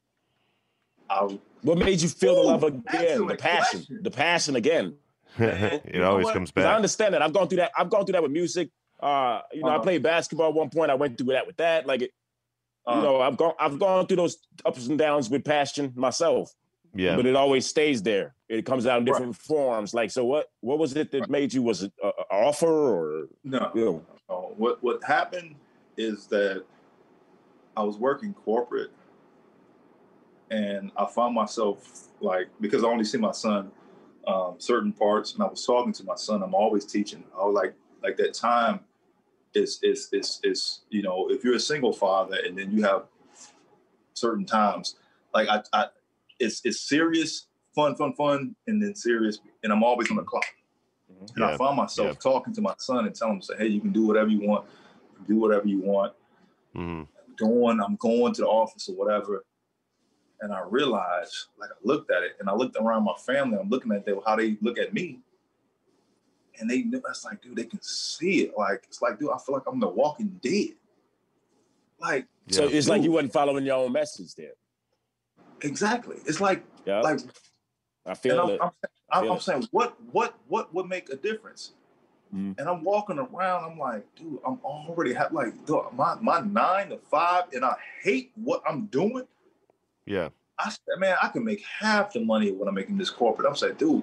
What made you feel the love again, the passion again? It always comes back. I understand that. I've gone through that. I've gone through that with music. I played basketball at one point. I went through that with that. I've gone through those ups and downs with passion myself. Yeah. But it always stays there. It comes out in different forms. Like, so what was it that made you? Was it an offer or no? You know? What happened is that I was working corporate, and I found myself because I only see my son certain parts, and I was talking to my son. I'm always teaching. I was like that time is if you're a single father and then you have certain times it's serious, fun, and then serious, and I'm always on the clock. And I found myself talking to my son and telling him, "Hey, you can do whatever you want. Do whatever you want." Mm-hmm. I'm going to the office or whatever. And I realized, I looked at it, and I looked around my family. I'm looking at how they look at me, and that's like, dude, they can see it. It's like, dude, I feel like I'm the Walking Dead. So it's like you wasn't following your own message there. Exactly. It's like I feel it. I'm saying, what would make a difference? Mm. And I'm walking around. I'm like, dude, I'm already my 9 to 5, and I hate what I'm doing. Yeah. I said, man, I can make half the money when I'm making this corporate. I'm saying, dude,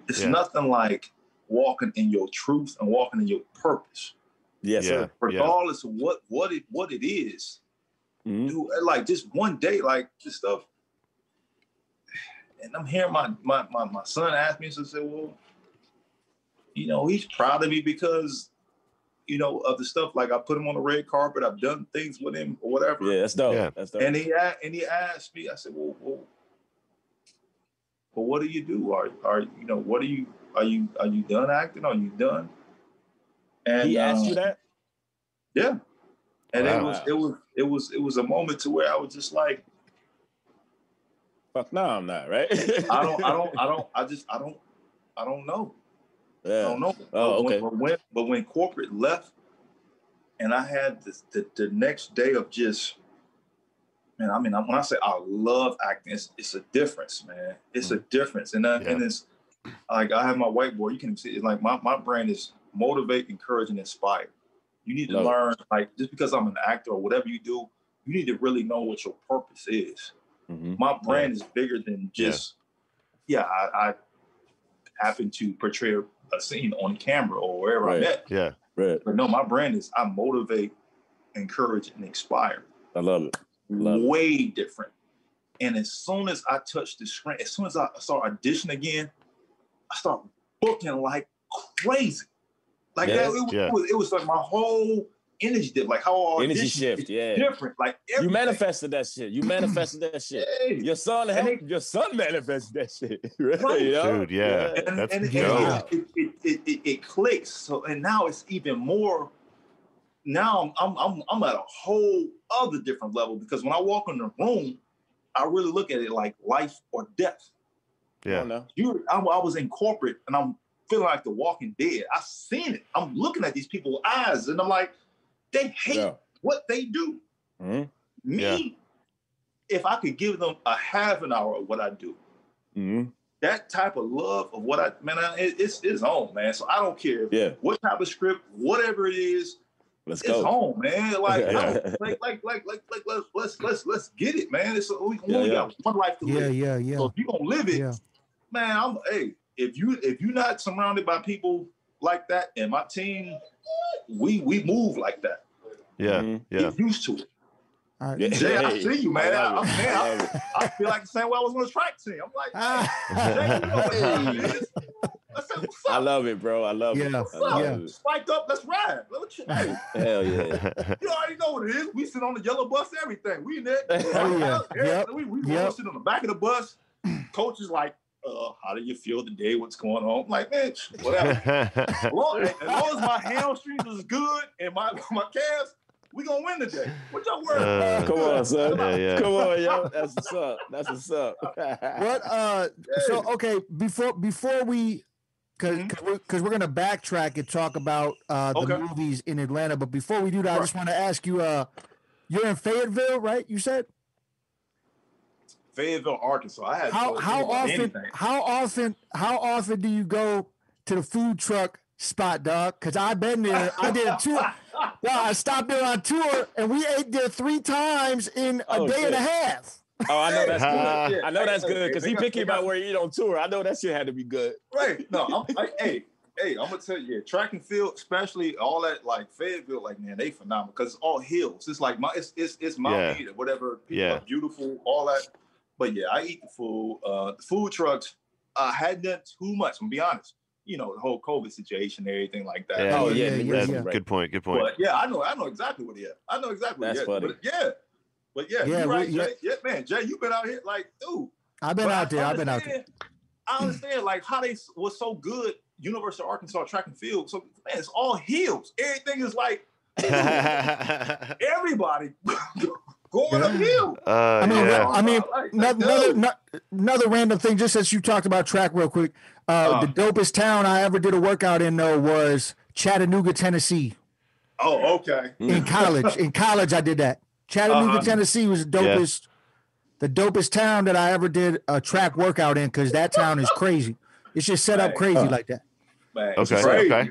it's nothing like walking in your truth and walking in your purpose. Yes, sir. Regardless of what it is. Mm-hmm. Dude, just one day, this stuff. And I'm hearing my son ask me, so I said, well, he's proud of me because, of the stuff. I put him on the red carpet. I've done things with him or whatever. Yeah, that's dope. Yeah. That's dope. And he asked me, I said, well, what do you do? Are you done acting? Are you done? And he asked you that? Yeah. And wow. it was a moment to where I was just like, fuck no, I'm not, right? I don't know. Yeah. I don't know. Oh, okay. But when corporate left, and I had the next day of just, man, when I say I love acting, it's a difference, man. It's a difference. And it's I have my whiteboard. You can see it. My brand is motivate, encourage, and inspire. You need to learn, just because I'm an actor or whatever you do, you need to really know what your purpose is. Mm-hmm. My brand is bigger than just, I happen to portray a scene on camera or wherever I'm at. Yeah. Right. But no, my brand is I motivate, encourage, and inspire. I love it. Way different. And as soon as I touch the screen, as soon as I start auditioning again, I start booking like crazy. It was like my whole energy dip, how energy shift, different. You manifested that shit. Yeah. Your son manifested that shit. Really, dude, yeah. It clicks. So and now it's even more. Now I'm at a whole other different level, because when I walk in the room, I really look at it like life or death. Yeah. I was in corporate and I'm feeling like the Walking Dead. I've seen it. I'm looking at these people's eyes and I'm like, they hate what they do. Mm-hmm. Me, if I could give them a half an hour of what I do, that type of love of what it's on, man. So I don't care what type of script, whatever it is, it's home, man. Let's get it, man. We only got one life to live. Yeah. So if you gonna live it, man, if you're not surrounded by people like that, and my team, we move like that. Yeah. Get used to it. Jay, I see you, man. I feel like the same way I was on the track team. I'm like, Jay, you know what time it is. I said, what's up? I love it, bro. I love it. Spiked up, let's ride. Hell yeah. You already know what it is. We sit on the yellow bus, everything. We in there. We sit on the back of the bus. Coach is like, how do you feel today? What's going on? I'm like, man, whatever. As long as my hamstrings is good and my calves, we gonna win today. What y'all worried about? Come on, son. Come on, yo. That's what's up. What? So okay, before we because we're gonna backtrack and talk about the movies in Atlanta. But before we do that, I just want to ask you: you're in Fayetteville, right? You said Fayetteville, Arkansas. I had how often do you go to the food truck spot, dog? Because I've been there. I did a tour. Well, I stopped there on tour, and we ate there 3 times in a day and a half. Oh, I know that's good. I know that's good because he picky about where you eat on tour. I know that shit had to be good. Right. No, hey, I'm gonna tell you, track and field, especially all that like Fayetteville, like man, they phenomenal because it's all hills. It's like it's Mount Meade, whatever. People are beautiful, all that. But yeah, I eat the food. The food trucks, I hadn't done too much. I'm gonna be honest. You know, the whole COVID situation and everything like that. Yeah. Good point. But yeah, I know exactly what he is. I know exactly what he is. But you're right, Jay. Yeah, man, Jay, you've been out here like, dude. I've been out there. I understand like how they was so good, University of Arkansas track and field. So man, it's all hills. Everything is like everybody going uphill. Another random thing, just as you talked about track real quick. The dopest town I ever did a workout in though was Chattanooga, Tennessee. Oh, okay. In college I did that. Chattanooga, Tennessee was the dopest town that I ever did a track workout in because that town is crazy. It's just set up crazy like that. Man, okay.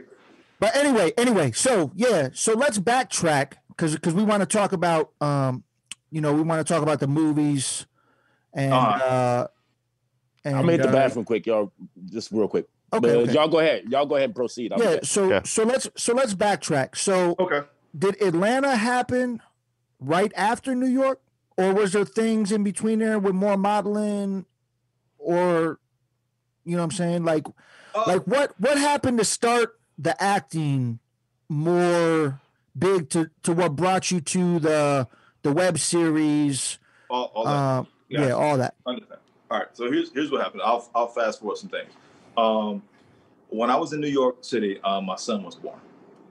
But anyway, so let's backtrack because we want to talk about we want to talk about the movies and I'll hit the bathroom quick, y'all. Just real quick. Okay. Y'all go ahead. Y'all go ahead and proceed. So let's backtrack. So did Atlanta happen right after New York, or was there things in between there with more modeling, or you know what I'm saying? Like what happened to start the acting more big to what brought you to the web series? All that. All that. Understand. All right. So here's what happened. I'll fast forward some things. When I was in New York City, my son was born.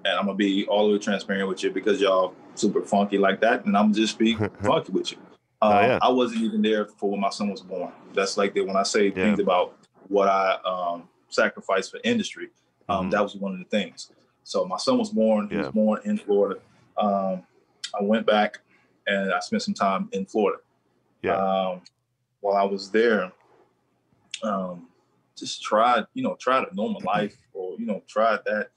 And I'm going to be all the way transparent with you because y'all super funky like that. And I'm just be funky with you. I wasn't even there for when my son was born. That's like that when I say things about what I sacrificed for industry, that was one of the things. So my son was born. He was born in Florida. I went back and I spent some time in Florida. While I was there, just tried a normal life or, tried that.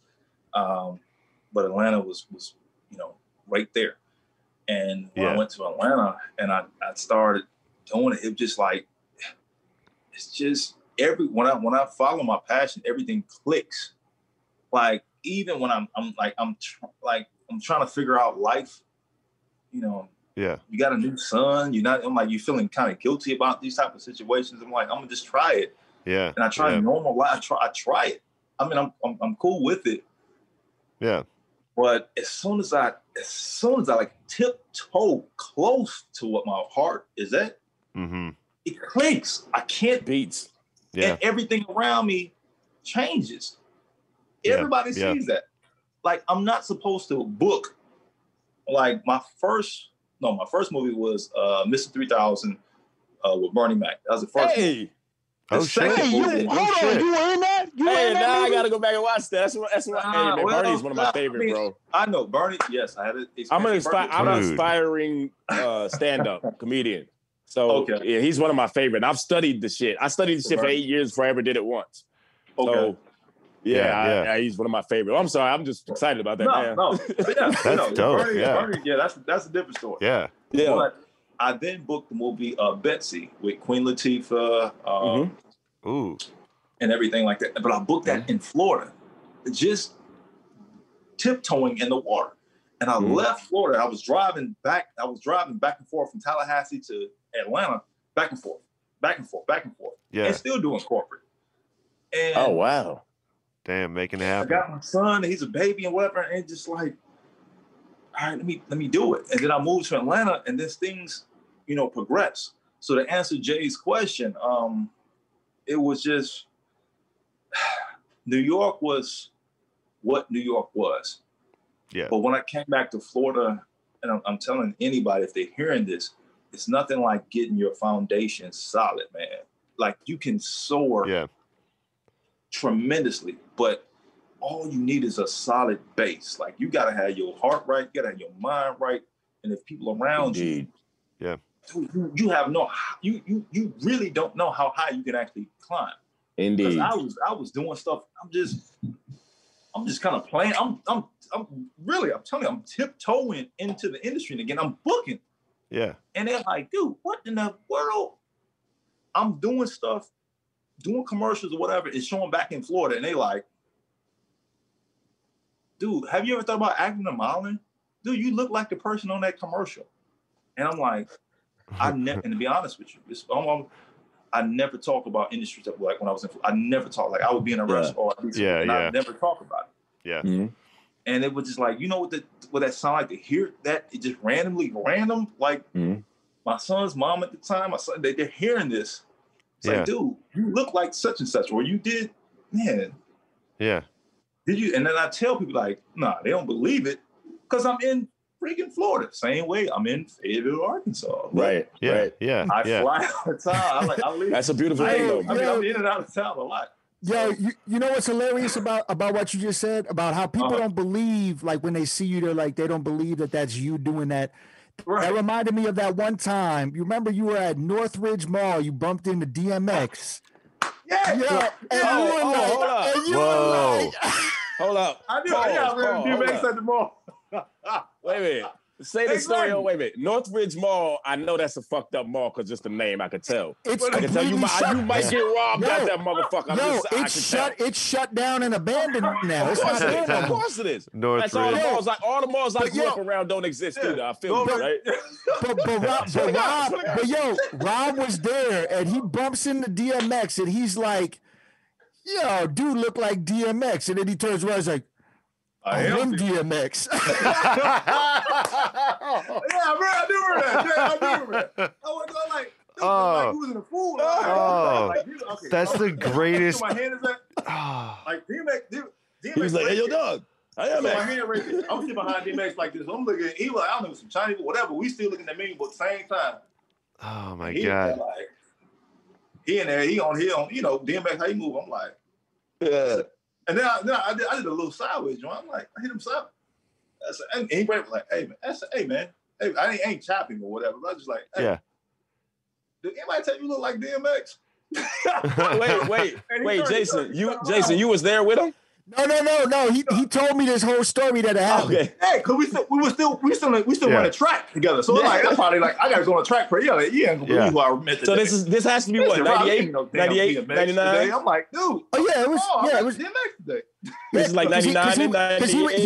But Atlanta was right there. And when I went to Atlanta and I started doing it, it just like, it's just when I follow my passion, everything clicks. Like, even when I'm trying to figure out life, you got a new son, you feeling kind of guilty about these type of situations. I'm like, I'm gonna just try it. Yeah. And I try normal life. I try it. I mean, I'm cool with it. Yeah. But as soon as I like tiptoe close to what my heart is at, it clinks. I can't beats. Yeah. And everything around me changes. Everybody sees that. Like, I'm not supposed to book. Like, my first movie was Mr. 3000 with Bernie Mac. That was the first movie. Oh shit! You were in that? I gotta go back and watch that. That's what. Bernie's one of my favorite, bro. I know Bernie. Yes, I had it. I'm an aspiring stand-up comedian. So he's one of my favorite. I've studied the shit. I studied the shit for 8 years before I ever did it once. So he's one of my favorite. I'm sorry, I'm just excited about that. That's dope. Bernie, that's a different story. Yeah. But I then booked the movie Betsy with Queen Latifah and everything like that. But I booked that in Florida, just tiptoeing in the water. And I left Florida. I was driving back and forth from Tallahassee to Atlanta, back and forth. Yeah. And still doing corporate. And oh, wow. Damn, making it happen. I got my son, he's a baby and whatever, and just like, all right, let me do it. And then I moved to Atlanta, and this things, progress. So to answer Jay's question, it was just New York was what New York was. Yeah. But when I came back to Florida, and I'm telling anybody if they're hearing this, it's nothing like getting your foundation solid, man. Like, you can soar tremendously, but all you need is a solid base. Like you gotta have your heart right, you gotta have your mind right, and if people around you, you have you really don't know how high you can actually climb. Indeed. Because I was doing stuff. I'm just kind of playing. I'm telling you, I'm tiptoeing into the industry, and again, I'm booking. Yeah. And they're like, dude, what in the world? I'm doing stuff, doing commercials or whatever, it's showing back in Florida, and they like, dude, have you ever thought about acting or modeling? Dude, you look like the person on that commercial. And I'm like, and to be honest with you, I never talk about industry stuff. Like when I was in, I never talk. Like I would be in a restaurant, and I never talk about it. Yeah. Mm-hmm. And it was just like, you know what that sound like to hear that? It just random. Like my son's mom at the time, my son, they're hearing this. It's like, dude, you look like such and such, or you did, man. Yeah. Did you? And then I tell people like, nah, they don't believe it because I'm in freaking Florida. Same way I'm in Fayetteville, Arkansas. Right. I fly all the time. I leave. That's a beautiful thing, though. I'm in and out of town a lot. Yo, you know what's hilarious about what you just said about how people don't believe, like when they see you, they're like, they don't believe that that's you doing that. Right. That reminded me of that one time. You remember you were at Northridge Mall. You bumped into DMX. Yeah. And Hold up. I knew. I remember DMX at the mall. Wait a minute. Say the story. Wait a minute. Northridge Mall. I know that's a fucked up mall because just the name. I could tell. I can tell you might get robbed at that motherfucker. It's shut down and abandoned now. It's not there no more. Of course it is. Northridge. All the malls I grew up around don't exist either. I feel it, right? But Rob was there and he bumps into DMX and he's like, yo, dude look like DMX. And then he turns around and he's like, I am DMX. I do remember that. I was like, he was in a fool. That's the greatest. My hand is like DMX. He was like, hey, yo, dog. I am my hand right there. I'm sitting behind DMX like this. I'm looking. He like, I don't know, some Chinese or whatever. We still looking at me, but same time. Oh my God. Like, he in there. He on. You know, DMX. How he move? I'm like, yeah. And then I did a little sideways joint. I'm like, I hit him sideways. And he went like, hey man, I ain't chopping or whatever. But I was just like, hey, did anybody tell you look like DMX? wait, Jason, you was there with him? No. He told me this whole story that happened. Okay. Hey, cause we still run a track together. So like that's probably like I gotta go on a track for you. Like, you ain't gonna believe who I met today. So this has to be what, 98, 99? I'm like, dude. It was DMX today. This is like 99, 98.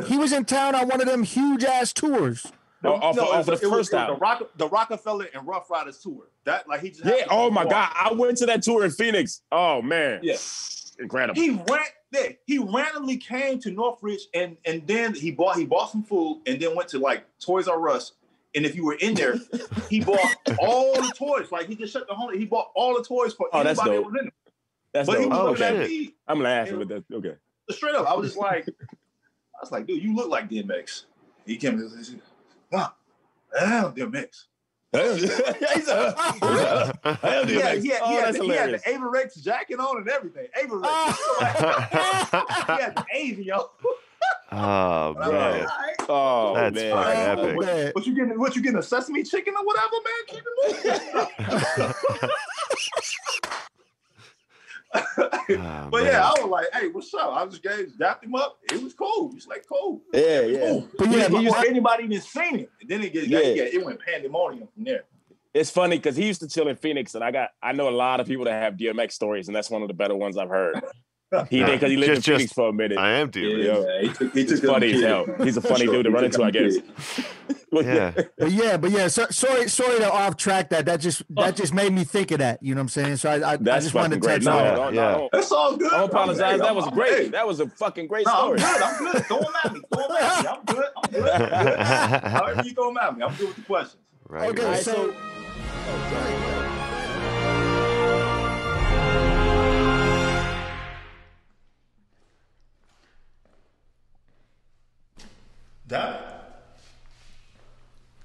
He was in town on one of them huge ass tours. Off the first album. The Rockefeller and Rough Riders tour. That like he just oh my God. I went to that tour in Phoenix. Oh man. Yeah. Incredible. He randomly came to Northridge and then he bought some food and then went to like Toys R Us. And if you were in there, he bought all the toys. Like he just shut the home. He bought all the toys for anybody that was in there. That's but dope. he was looking at me. I'm laughing with that. Okay. Straight up, I was like, dude, you look like DMX. He came and said, wow, damn DMX. I am DMX. He had the Averex jacket on and everything. Averex. He had the Asian, yo. Oh man. That's man. fucking epic. What you getting a sesame chicken or whatever, man? Keep it moving. But yeah, I was like, hey, what's up? I just dapped him up. It was cool. It's like cool. Yeah. Cool. But anybody even seen it. And then it went pandemonium from there. It's funny because he used to chill in Phoenix, and I know a lot of people that have DMX stories, and that's one of the better ones I've heard. He did because he lived in Phoenix for a minute. I am DMX. He took funny as hell. He's a funny dude to run into, I guess. Yeah. So, sorry to off track that just made me think of that. You know what I'm saying? So I just wanted to touch on that. That's all good. I don't apologize. That was great. That was a fucking great story. I'm good. Throw them at me. I'm good. However you throw them at me, I'm good with the questions. Right. Okay, so.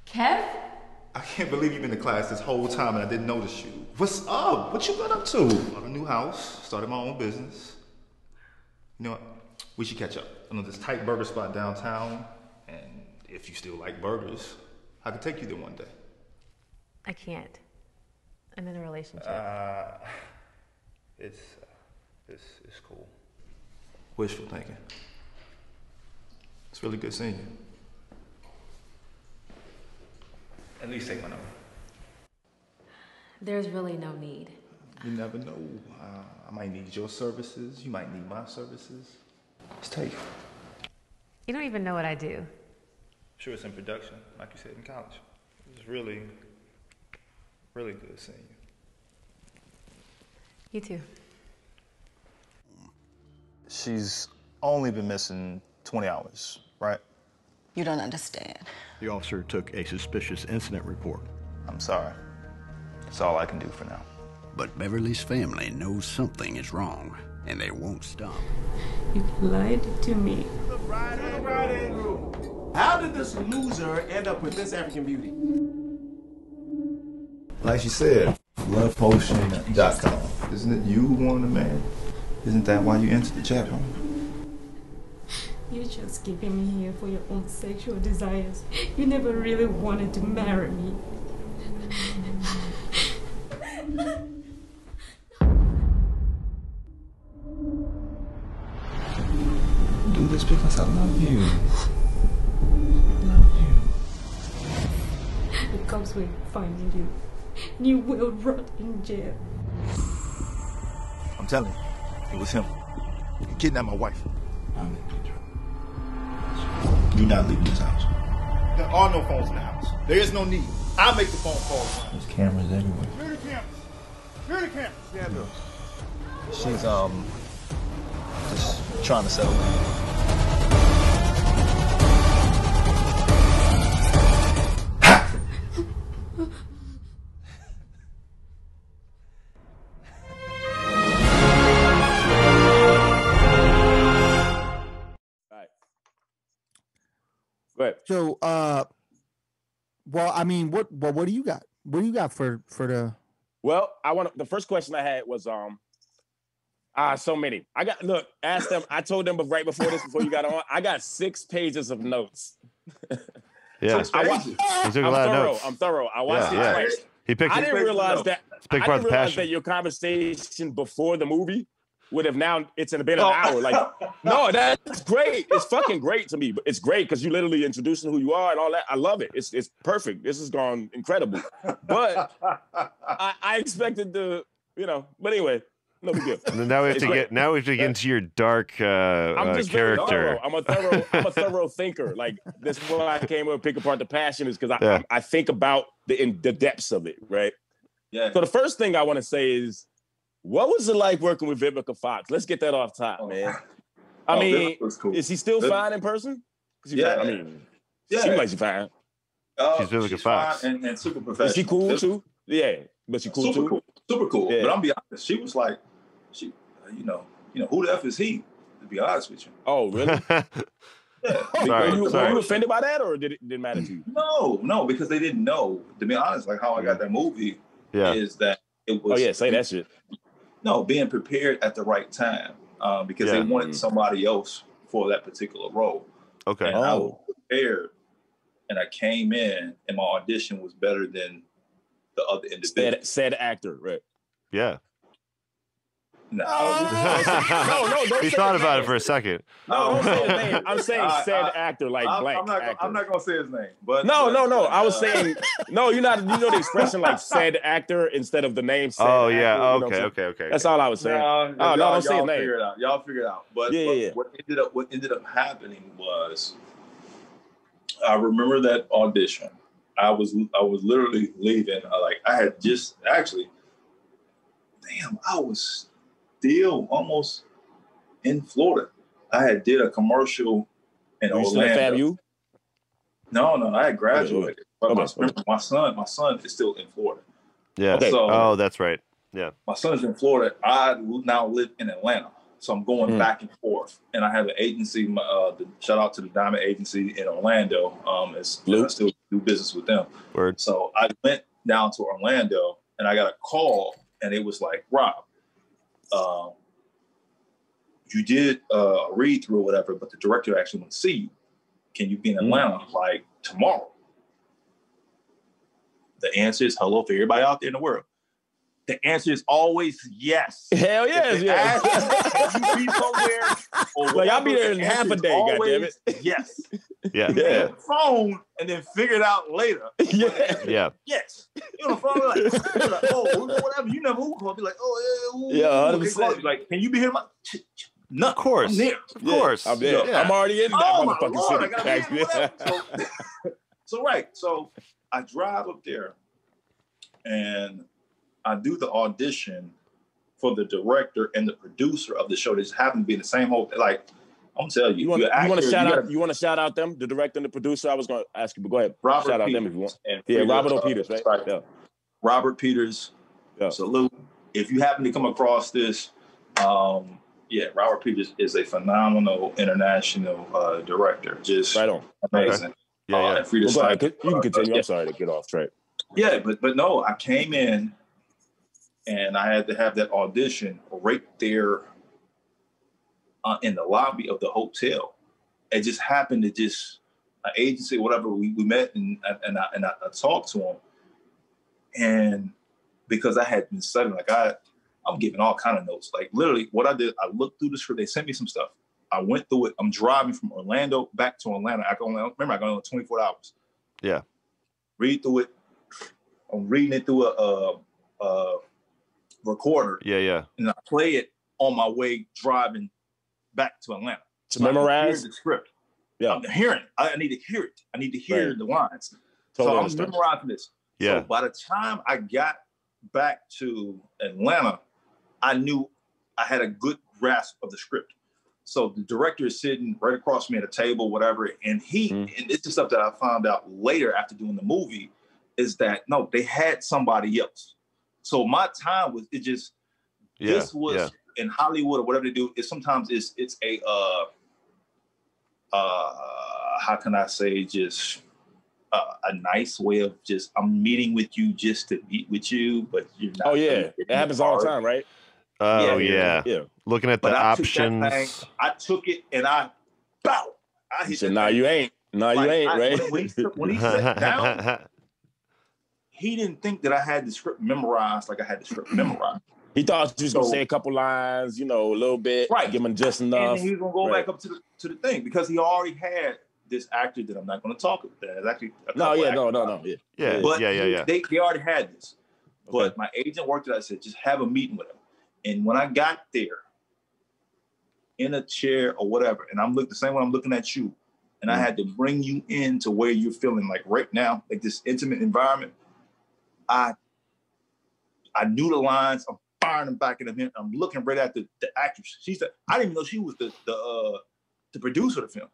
Kev? I can't believe you've been to class this whole time and I didn't notice you. What's up? What you been up to? Bought a new house, started my own business. You know what? We should catch up. I know this tight burger spot downtown, and if you still like burgers, I could take you there one day. I can't. I'm in a relationship. It's cool. Wishful thinking. It's really good seeing you. At least take my number. There's really no need. You never know. I might need your services. You might need my services. Let's take it. You don't even know what I do. Sure, it's in production, like you said in college. It's really, really good seeing you. You too. She's only been missing 20 hours, right? You don't understand. The officer took a suspicious incident report. I'm sorry. That's all I can do for now. But Beverly's family knows something is wrong, and they won't stop. You lied to me. How did this loser end up with this African beauty? Like she said, lovepotion.com. Isn't it you who wanted a man? Isn't that why you entered the chat room? You're just keeping me here for your own sexual desires. You never really wanted to marry me. Do this because I love you. I love you. It comes with finding you. And you will rot in jail. I'm telling you, it was him. He kidnapped my wife. I'm in danger. You're not leaving this house. There are no phones in the house. There is no need. I'll make the phone calls. There's cameras everywhere. Where are the cameras? Where are the cameras? Yeah, no. She's just trying to settle down. Right. So, well, I mean, what do you got? What do you got for the? Well, the first question I had was so many. Ask them. I told them right before you got on, I got 6 pages of notes. Yeah. I'm thorough. I watched it twice. He picked. I didn't realize that. I didn't realize that your conversation before the movie would have it's been an hour. Like, no, that's great. It's fucking great to me. But it's great because you literally introducing who you are and all that. I love it. It's perfect. This has gone incredible. But I expected to, But anyway, no big deal. And then now we have to get into your dark character. I'm a thorough thinker. Like, this is why I came up with Pick Apart the Passion, is because I think about the depths of it, right? Yeah. So the first thing I want to say is, what was it like working with Vivica Fox? Let's get that off top, man. I mean, cool. Is she still fine in person? Yeah. She seems like she's fine. She's Vivica Fox. And super professional. Is she cool too? Yeah, but she cool too? Super cool. Yeah. But I'm be honest, she was like, who the F is he? To be honest with you. Oh, really? Yeah. Were you offended by that, or didn't matter to you? No, because they didn't know. To be honest, like how I got that movie is that it was. Oh yeah, say that shit. No, being prepared at the right time because they wanted somebody else for that particular role. Okay. And I was prepared, and I came in, and my audition was better than the other individual. Said actor, right? Yeah. No. Don't he thought about it for a second. No, don't say his name. I'm saying said actor, like blank actor. I'm not gonna say his name, but no. I was saying no. You're not. You know the expression like said actor instead of the name. Said oh yeah. Actor, Okay. That's all I was saying. Don't say his name. Y'all figure it out. But what ended up happening was, I remember that audition. I was literally leaving. I had just actually. Damn, I was still almost in Florida. I had did a commercial in Orlando. No, I had graduated. But my son is still in Florida. Yeah. Okay. So, that's right. Yeah. My son is in Florida. I now live in Atlanta. So I'm going back and forth. And I have an agency, shout out to the Diamond Agency in Orlando. I still do business with them. Word. So I went down to Orlando and I got a call and it was like, Rob, you did a read through or whatever, but the director actually wants to see you. Can you be in Atlanta like tomorrow? The answer is hello for everybody out there in the world. The answer is always yes. Hell yes, yeah. You be somewhere or like I'll be there in half a day, goddammit. Yes. Yeah. You get on the phone and then figure it out later. Yeah. Yes. You're on the phone like oh, whatever. You never call. Be like, oh yeah, 100%. Like, can you be here? No, of course. I'm there. Of course. I'm there. Yeah. I'm already in that motherfucking Lord, city. I gotta be so I drive up there and I do the audition for the director and the producer of the show. They just happen to be in the same hotel. Like, I'm telling you, you want to shout out them, the director and the producer? I was going to ask you, but go ahead. Robert shout out Peters them if you want. Yeah, Robert O. Peters, right? Yeah. Robert Peters. Yeah. Salute. If you happen to come across this, Robert Peters is a phenomenal international director. Just right on. Amazing. Yeah. You can continue. I'm sorry to get off track. Yeah, but no, I came in and I had to have that audition right there in the lobby of the hotel. It just happened to an agency, whatever, we met and I talked to him. And because I had been studying, like I'm giving all kind of notes. Like literally what I did, I looked through the script, they sent me some stuff. I went through it. I'm driving from Orlando back to Atlanta. I got on 24 hours. Yeah. Read through it. I'm reading it through a recorder. Yeah. And I play it on my way driving back to Atlanta. To memorize the script. Yeah. I'm hearing. I need to hear it. I need to hear the lines. Totally so I'm memorizing this. Yeah. So by the time I got back to Atlanta, I knew I had a good grasp of the script. So the director is sitting right across from me at a table, whatever. And and it's the stuff that I found out later after doing the movie is that, no, they had somebody else. So my time was, this was in Hollywood or whatever they do, sometimes it's a, how can I say, just a nice way of I'm meeting with you just to meet with you, but you're not. Oh yeah, it happens all the time, right? Oh yeah. Looking at the options. I took it and I hit said, "No, you ain't. No, you ain't." Right? When he sat down, he didn't think that I had the script memorized like I had the script memorized. He thought you was gonna say a couple lines, a little bit, right? Give him just enough, and then he was gonna go back up to the thing because he already had this actor that I'm not going to talk about. That is actually no. They already had this, but my agent worked it out. I said, just have a meeting with him. And when I got there, in a chair or whatever, and I'm the same way I'm looking at you, and I had to bring you into where you're feeling like right now, like this intimate environment. I knew the lines. I'm firing them back at him. I'm looking right at the actress. She said, I didn't even know she was the producer of the film.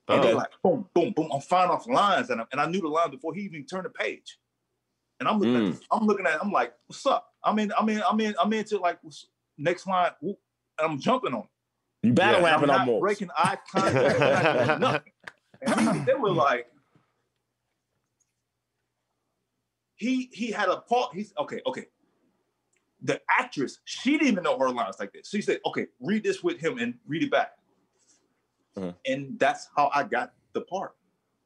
And they're like, boom, boom, boom. I'm firing off lines, and I knew the line before he even turned the page. And I'm looking at it. I'm like, what's up? I'm into like next line. And I'm jumping on it. You battle rapping I'm almost. Breaking eye contact. Nothing. And they were like, he had a part. He's okay. The actress, she didn't even know her lines like this. She said, okay, read this with him and read it back. And that's how I got the part.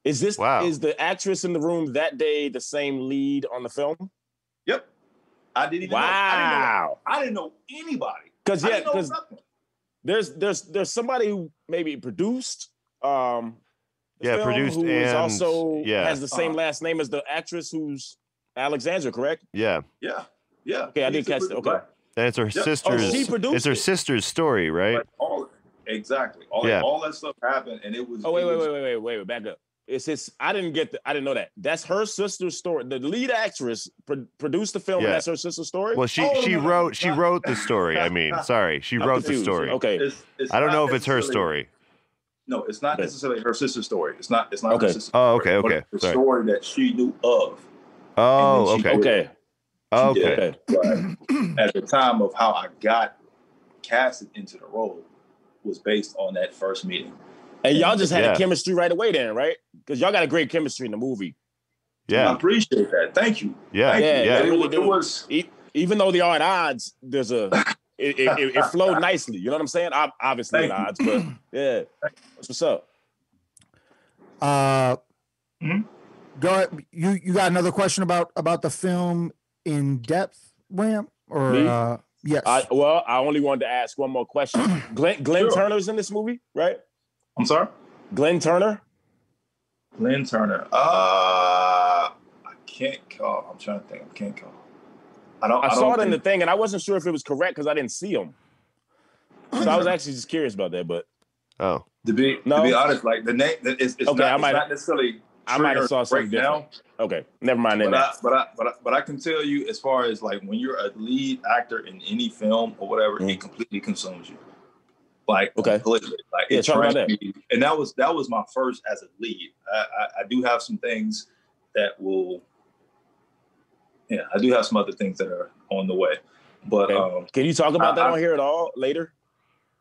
Is the actress in the room that day the same lead on the film? Yep. I didn't even know. I didn't know anybody. Because there's somebody who maybe produced produced who and also has the same last name as the actress who's Alexandra, correct? Yeah. Okay, I didn't catch that. Okay. And it's her sister's it's her sister's story, right? Exactly. All that stuff happened, and it was. Oh wait, back up. I didn't know that. That's her sister's story. The lead actress produced the film, and that's her sister's story. Well, she wrote the story. I mean, sorry, she wrote the story. Okay. I don't know if it's her story. No, it's not necessarily her sister's story. It's not okay. Her sister's story. Okay. The story that she knew of. Oh, okay. Okay. At the time of how I got casted into the role was based on that first meeting. And y'all just had a chemistry right away then, right? Because y'all got a great chemistry in the movie. Yeah. I appreciate that. Thank you. Yeah. It was even though they are at odds, there's a it flowed nicely. You know what I'm saying? Obviously, odds, but yeah, that's what's up. Go ahead. You got another question about the film in depth, Ram? Or Me? Yes. I only wanted to ask one more question. Glenn Turner's in this movie, right? I'm sorry? Glenn Turner? Glenn Turner. I can't call. I'm trying to think. I can't call. I saw it in the thing, and I wasn't sure if it was correct because I didn't see him. So I was actually just curious about that, but to be honest, like the name, it's okay. not necessarily. I might have saw something different. Now. Okay, never mind. But I can tell you, as far as like when you're a lead actor in any film or whatever, it completely consumes you. Like completely. Like it trained me, and that was my first as a lead. I do have some things that will. Yeah, I do have some other things that are on the way, but can you talk about that on here at all later?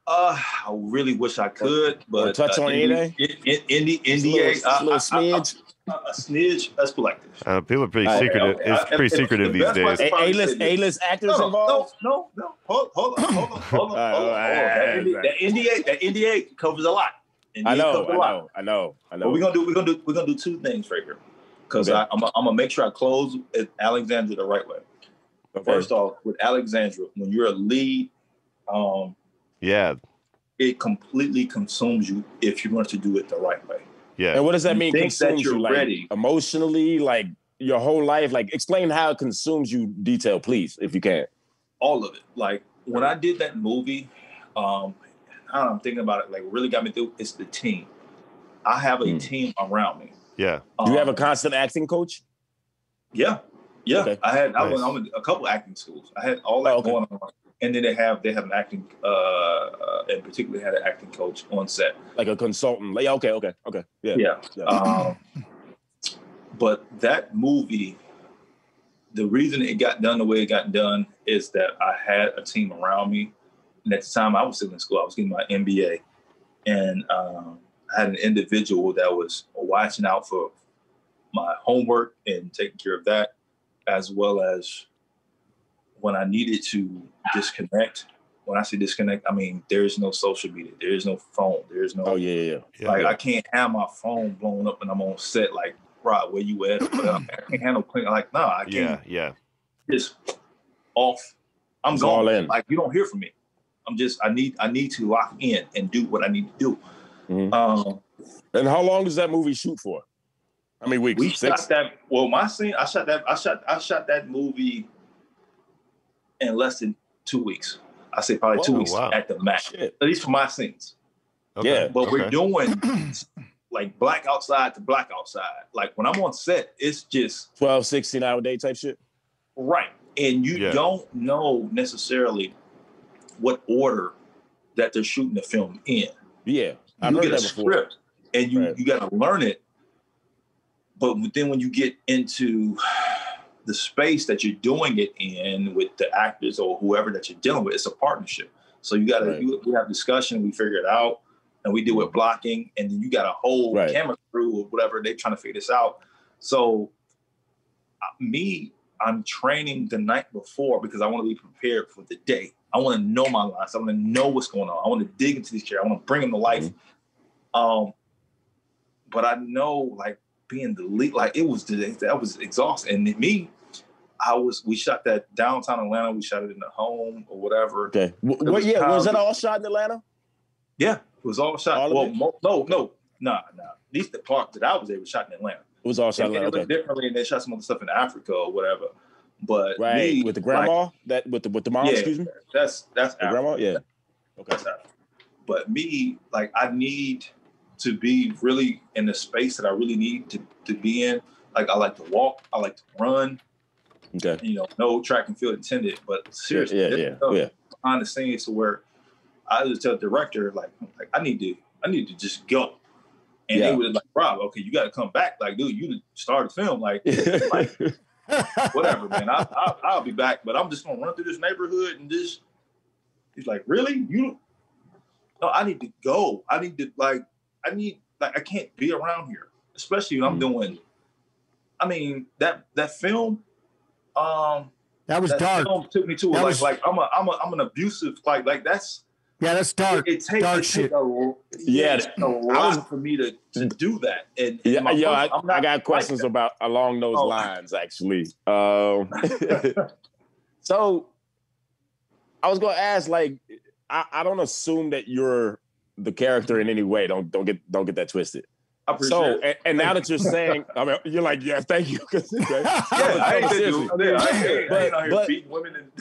I really wish I could, but touch on anything. NDA, a little smidge. A smidge. Let's collective. People are pretty secretive. It's pretty secretive these days. A-list actors involved. No. Hold on. That NDA covers a lot. I know. But we're gonna do two things right here, because I'm gonna make sure I close Alexandra the right way. First off, with Alexandra, when you're a lead, it completely consumes you if you want to do it the right way. Yeah. And what does that mean? Consumes you're you, like, ready emotionally, like your whole life? Like, explain how it consumes you. Detail, please, if you can. All of it. Like when I did that movie, I'm thinking about it. Like, really got me through. It's the team. I have a team around me. Yeah. Do you have a constant acting coach? Yeah. Okay. I went a couple acting schools. I had all that going on. And then they have an acting, in particular, had an acting coach on set, like a consultant. Like, okay, yeah. But that movie, the reason it got done the way it got done is that I had a team around me, and at the time I was still in school. I was getting my MBA, and I had an individual that was watching out for my homework and taking care of that, as well as when I needed to disconnect. When I say disconnect, I mean there is no social media, there is no phone, there is no. I can't have my phone blown up and I'm on set. Like, Rob, where you at? I can't handle cleaning. Like, no, I can't. Yeah. Just off. I'm it's gone. All in. Like, you don't hear from me. I need to lock in and do what I need to do. Mm-hmm. And how long does that movie shoot for? How many weeks? We shot that. Well, my scene. I shot that movie in less than 2 weeks. I say probably 2 weeks at the max. At least for my scenes. Okay. Yeah, but we're doing like black outside to black outside. Like when I'm on set, it's just 12, 16-hour day type shit. Right. And you don't know necessarily what order that they're shooting the film in. Yeah. You get a script and you got to learn it. But then when you get into the space that you're doing it in with the actors or whoever that you're dealing with, it's a partnership. So you got to, we have discussion, we figure it out, and we do it blocking, and then you got a whole camera crew or whatever, they're trying to figure this out. So I'm training the night before because I want to be prepared for the day. I want to know my lines. I want to know what's going on. I want to dig into these characters. I want to bring them to life. But I know, like, being the lead, like, that was exhausting. And me, we shot that downtown Atlanta. We shot it in the home or whatever. Okay. Was that all shot in Atlanta? Yeah, it was all shot. No. At least the part that I was there was shot in Atlanta. It was all shot in Atlanta. It looked differently, and they shot some other stuff in Africa or whatever. But with the grandma, with the mom, excuse me. That's the grandma. Yeah. Okay. But me, like, I need to be really in the space that I really need to be in. Like, I like to walk, I like to run. Okay. No track and field intended, but seriously, behind the scenes to where I just tell the director, like I need to just go. And they was like, Rob, okay, you got to come back. Like, dude, you started film. Like whatever, man. I'll be back, but I'm just gonna run through this neighborhood and just. He's like, really? No, I need to go. I can't be around here, especially when I'm doing. I mean, that film. That was dark. Film took me to like I'm an abusive like that's. Yeah, that's dark. It takes dark shit. a lot for me to do that. And I got questions about along those lines actually. So I was gonna ask, like, I don't assume that you're the character in any way. Don't get that twisted. I appreciate it. And now that you're saying, I mean, you're like, yeah, thank you. I ain't out here beating women.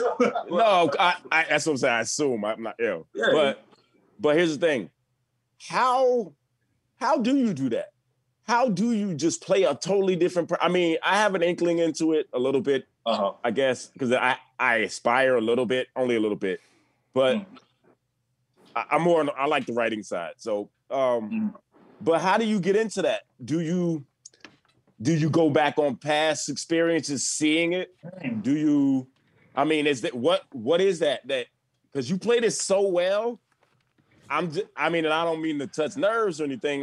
No, that's what I'm saying. I assume I'm not ill. Yeah. But here's the thing. How do you do that? How do you just play a totally different? I mean, I have an inkling into it a little bit, I guess, because I aspire a little bit, only a little bit, but I'm more. I like the writing side. So, but how do you get into that? Do you go back on past experiences, seeing it? Do you? I mean, is that what is that? That because you played it so well. And I don't mean to touch nerves or anything,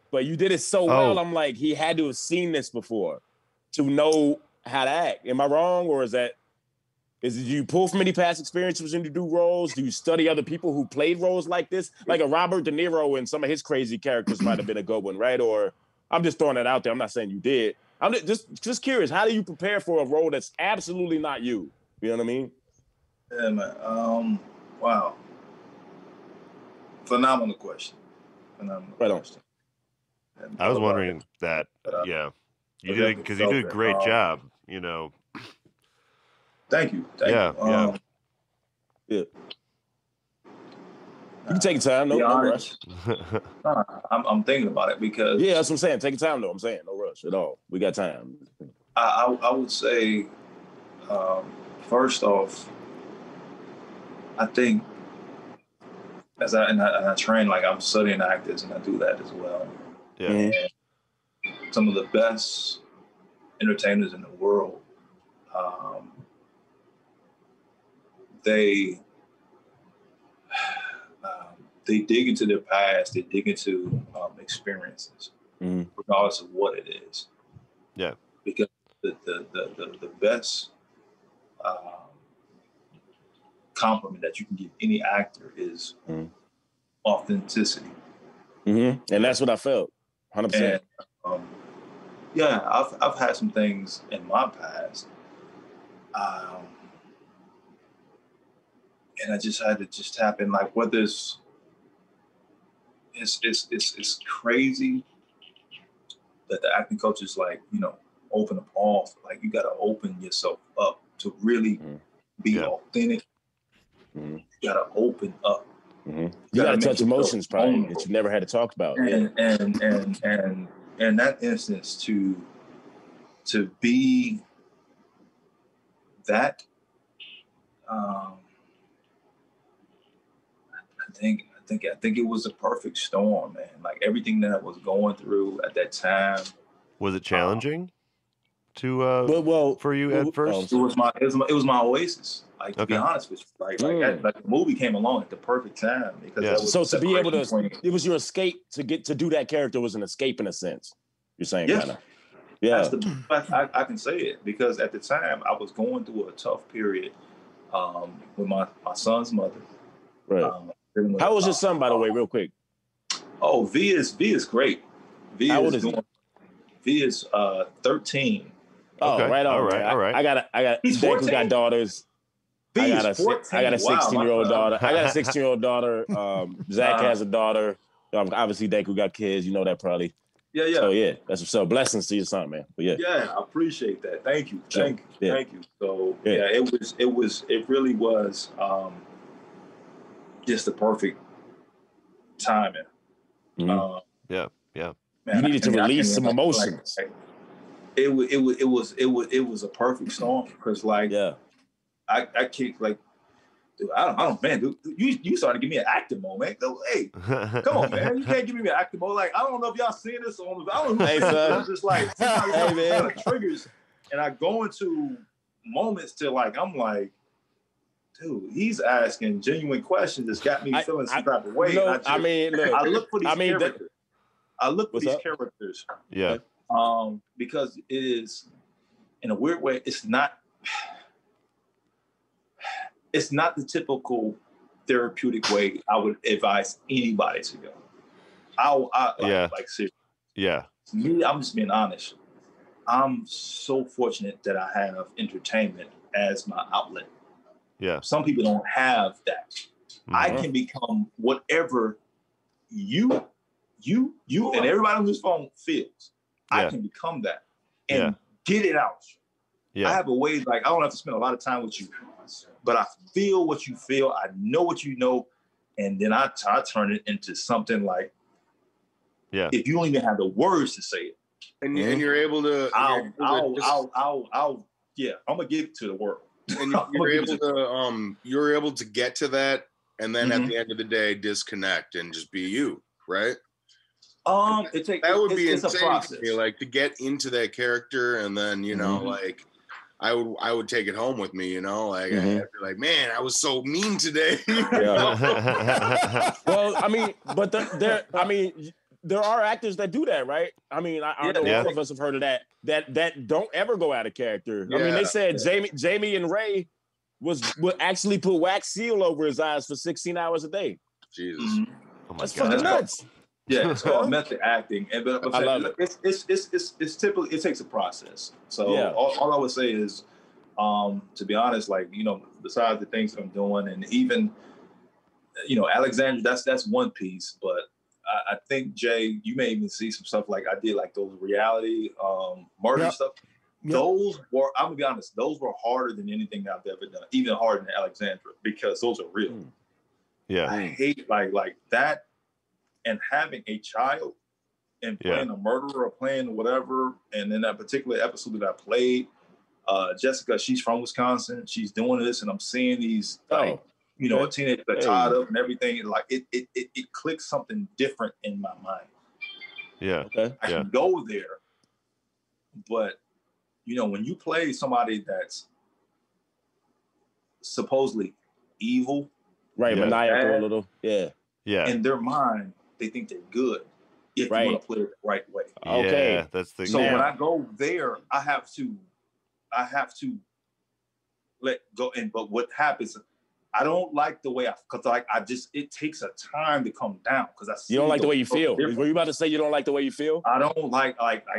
but you did it so well. I'm like, he had to have seen this before to know how to act. Am I wrong, or do you pull from any past experiences when you do roles? Do you study other people who played roles like this, like a Robert De Niro and some of his crazy characters might have been a good one, right? Or I'm just throwing that out there. I'm not saying you did. I'm just curious. How do you prepare for a role that's absolutely not you? You know what I mean? Yeah, man. Wow. Phenomenal question. Question. I was wondering that. You did because you did a great job. You know. Thank you. Yeah. You can take your time. No rush. I'm thinking about it because. Yeah, that's what I'm saying. Take your time, though. I'm saying no rush at all. We got time. I would say, first off, I think. As I train, like I'm studying actors, and I do that as well. Yeah. And some of the best entertainers in the world, they dig into their past, they dig into experiences, regardless of what it is. Yeah. Because the best compliment that you can give any actor is authenticity. And that's what I felt, 100%. And, I've had some things in my past, and I just had to tap in, like whether it's crazy that the acting coaches open up off. Like you got to open yourself up to really be authentic. You got to open up. You got to touch emotions, probably that you never had to talk about. And in that instance, to be that, I think it was a perfect storm, man. Like everything that I was going through at that time. Was it challenging to for you at first? It was my oasis. Like to be honest with you, like the movie came along at the perfect time because so to be able to, it was your escape to do that character was an escape in a sense. You're saying, kind of, That's the best I can say it because at the time I was going through a tough period with my son's mother. Right. How old is your son, by the way, real quick? Oh, V is great. How old is he? V is 13. Oh, okay. Right on. All right. I got. He's 14. Got daughters. I got a 16-year-old daughter. I got a 16-year-old daughter. Zach has a daughter. Obviously, Deku got kids. You know that probably. Yeah. So that's what's up. Blessings to your son, man. But yeah, I appreciate that. Thank you. Thank you. So it really was just the perfect timing. Yeah. Man, you needed to release some emotions. It was a perfect storm because I kicked like. Dude, I don't, man. Dude, you started to give me an acting mode, man. Hey, come on, man. You can't give me an acting mode. Like, I don't know if y'all seen this on. I don't know. It's just like kind of triggers, and I go into moments to like I'm like, dude, he's asking genuine questions that's got me feeling some type of way. I look for these characters. I look for these characters. Yeah. Because it is, in a weird way, it's not. it's not the typical therapeutic way I would advise anybody to go. Like seriously. Yeah. Me, I'm just being honest. I'm so fortunate that I have entertainment as my outlet. Yeah. Some people don't have that. Mm-hmm. I can become whatever you and everybody on this phone feels. I can become that and get it out. Yeah. I have a way, like, I don't have to spend a lot of time with you, but I feel what you feel. I know what you know. And then I turn it into something like, if you don't even have the words to say it. And you're able to, I'm gonna give it to the world. And you're able to get to that, and then at the end of the day, disconnect and just be you, right? That would be insane to me, like, to get into that character, and then like I would take it home with me, like I'd be like, man, I was so mean today. Well, I mean, but there are actors that do that, right? I mean, I know all of us have heard of that don't ever go out of character. I mean, they said Jamie and Ray would actually put wax seal over his eyes for 16 hours a day. Jesus. Oh my That's God. fucking nuts. Yeah, it's called method acting. And but I love it. It's typically, it takes a process. So all I would say is, to be honest, like, besides the things that I'm doing, and even, Alexandra, that's one piece, but I think, Jay, you may even see some stuff like I did, like those reality murder stuff. Yep. Those were, I'm gonna be honest, those were harder than anything I've ever done, even harder than Alexandra, because those are real. Yeah. I hate like that, and having a child and playing a murderer or playing whatever. And in that particular episode that I played, Jessica, she's from Wisconsin. She's doing this, and I'm seeing these a teenager tied up and everything. Like it clicks something different in my mind. Yeah. Okay. I can go there, but when you play somebody that's supposedly evil, right, maniacal a little, in their mind, they think they're good if you want to play it the right way. Okay, that's the. So when I go there, I have to let go. But what happens? I don't like the way it takes a time to come down, because I see you don't like the way you feel. Were you about to say you don't like the way you feel? I don't like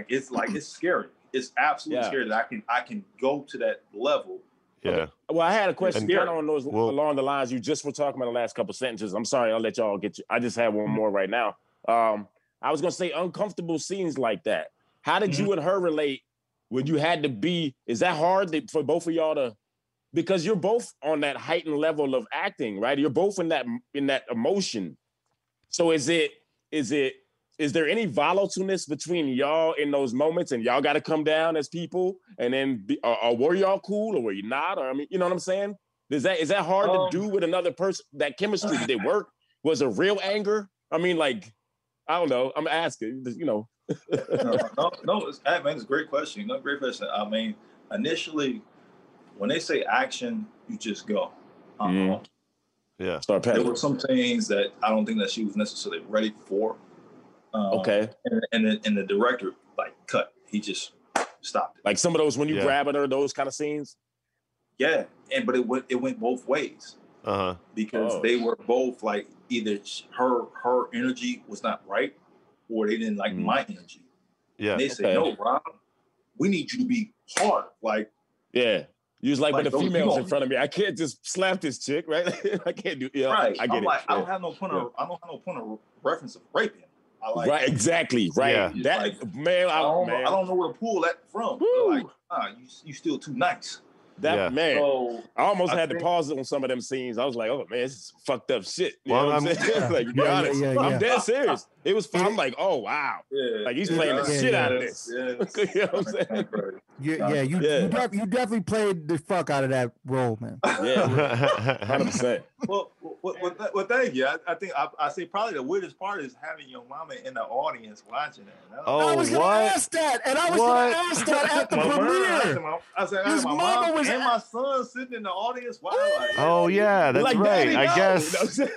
it's scary. It's absolutely scary that I can go to that level. Yeah. Okay. Well, I had a question kind of on those along the lines you just were talking about the last couple sentences. I'm sorry, I'll let y'all get you. I just have one more right now. I was gonna say uncomfortable scenes like that. How did you and her relate when you had to be? Is that hard for both of y'all to? Because you're both on that heightened level of acting, right? You're both in that emotion. So is there any volatileness between y'all in those moments, and y'all got to come down as people, and then or were y'all cool, or were you not? Or I mean, you know what I'm saying? Is that hard to do with another person? That chemistry, did it work? Was it real anger? I mean, like, I don't know. I'm asking, No, it's a great question. Great question. I mean, initially, when they say action, you just go. Yeah. Start there were some things that I don't think that she was necessarily ready for. Okay. And the director, cut. He just stopped it. Like some of those when you grabbing her, those kind of scenes? Yeah. But it went both ways. Because they were both like, either her energy was not right, or they didn't like my energy. Yeah. And they said, no, Rob, we need you to be hard. Like, you was like, when the female's in front of me, I can't just slap this chick, right? I can't do right. I get it. I don't have no point of reference of raping. Right, exactly. Right. Yeah. I don't know where to pull that from. Like, you still too nice. Man, so, I almost had to pause it on some of them scenes. I was like, oh man, this is fucked up shit. You know what I'm saying? Like, to be honest, I'm dead serious. It was fun. I'm like, oh wow, like he's playing the shit out of this. You know what I'm saying? You definitely played the fuck out of that role, man. Yeah, 100%. Well, thank you. I think I say probably the weirdest part is having your mama in the audience watching it. I was gonna ask that, and I was gonna ask that at the premiere. I said, his mama was and my son sitting in the audience. Wow. Oh yeah, that's like, right. I guess. I'm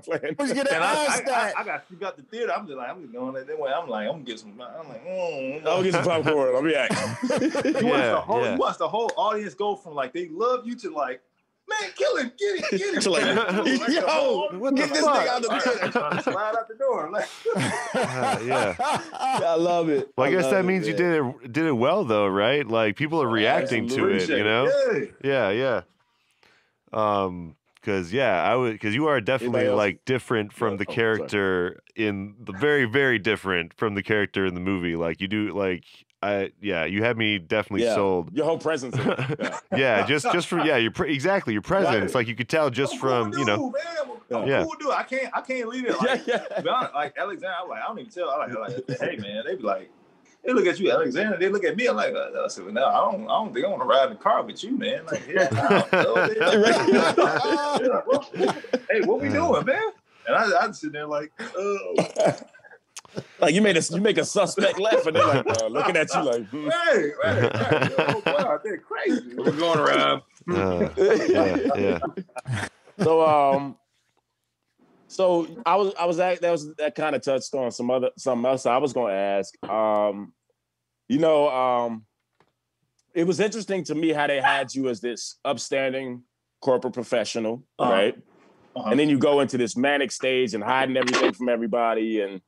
playing. I was gonna ask that. I got the theater. I'm just going that way. I'm gonna get some. I'm like, I'll get some popcorn. I'll be back. You watch the whole audience go from like they love you to like, Man, kill him. Get him. Like, yo, get this nigga out the door. Trying to slide out the door. Like, yeah. I love it. Well, I guess that means you did it well, though, right? Like, people are reacting to it, you know? Yeah. Because you are definitely like different from the character in the very, very different from the character in the movie. Like, you do like. You had me definitely sold. Your whole presence. Just from your presence. Right. Like you could tell just from cool dude, man. Cool dude. I can't leave it. Like, to be honest, like Alexandra, I'm like, I don't even tell. I'm like, hey man, they be like, they look at you, Alexandra. They look at me. I'm like, I said, well, no, I don't think I want to ride in the car with you, man. Like, hey, what we doing, man? And I sit there like, like you make a suspect laugh, and they're like looking at you like, hey, oh wow, they're crazy. We're going around. So that kind of touched on something else I was going to ask. It was interesting to me how they had you as this upstanding corporate professional, right? And then you go into this manic stage and hiding everything from everybody. And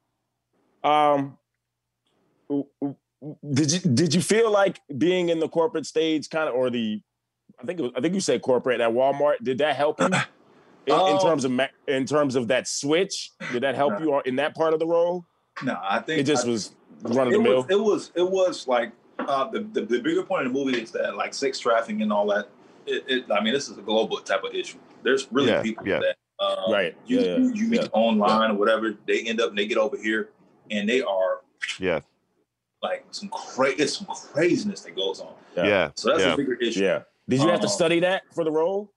did you feel like being in the corporate stage kind of, or I think you said corporate at Walmart, did that help you in terms of that switch? Did that help you in that part of the role? No, I think it just was run of the mill. It was like the bigger point of the movie is that like sex trafficking and all that. I mean, this is a global type of issue. There's really people that you meet online or whatever. They end up and they get over here and they are like some craziness that goes on. So that's a bigger issue. Did you have to study that for the role?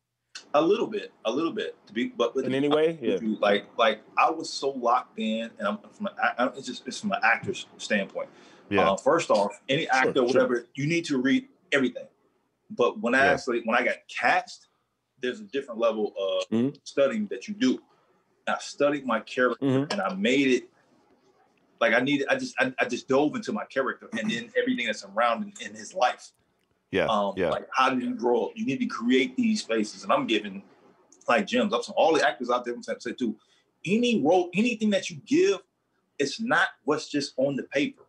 A little bit to be, but in any way, like I was so locked in, and it's from an actor's standpoint. First off, any actor, whatever, you need to read everything. But when I got cast, there's a different level of studying that you do. I studied my character and I made it like I just dove into my character and then everything that's around in his life. Like how did you grow up? You need to create these spaces, and I'm giving like gems. I'm saying all the actors out there say too. Any role, anything that you give, it's not what's just on the paper.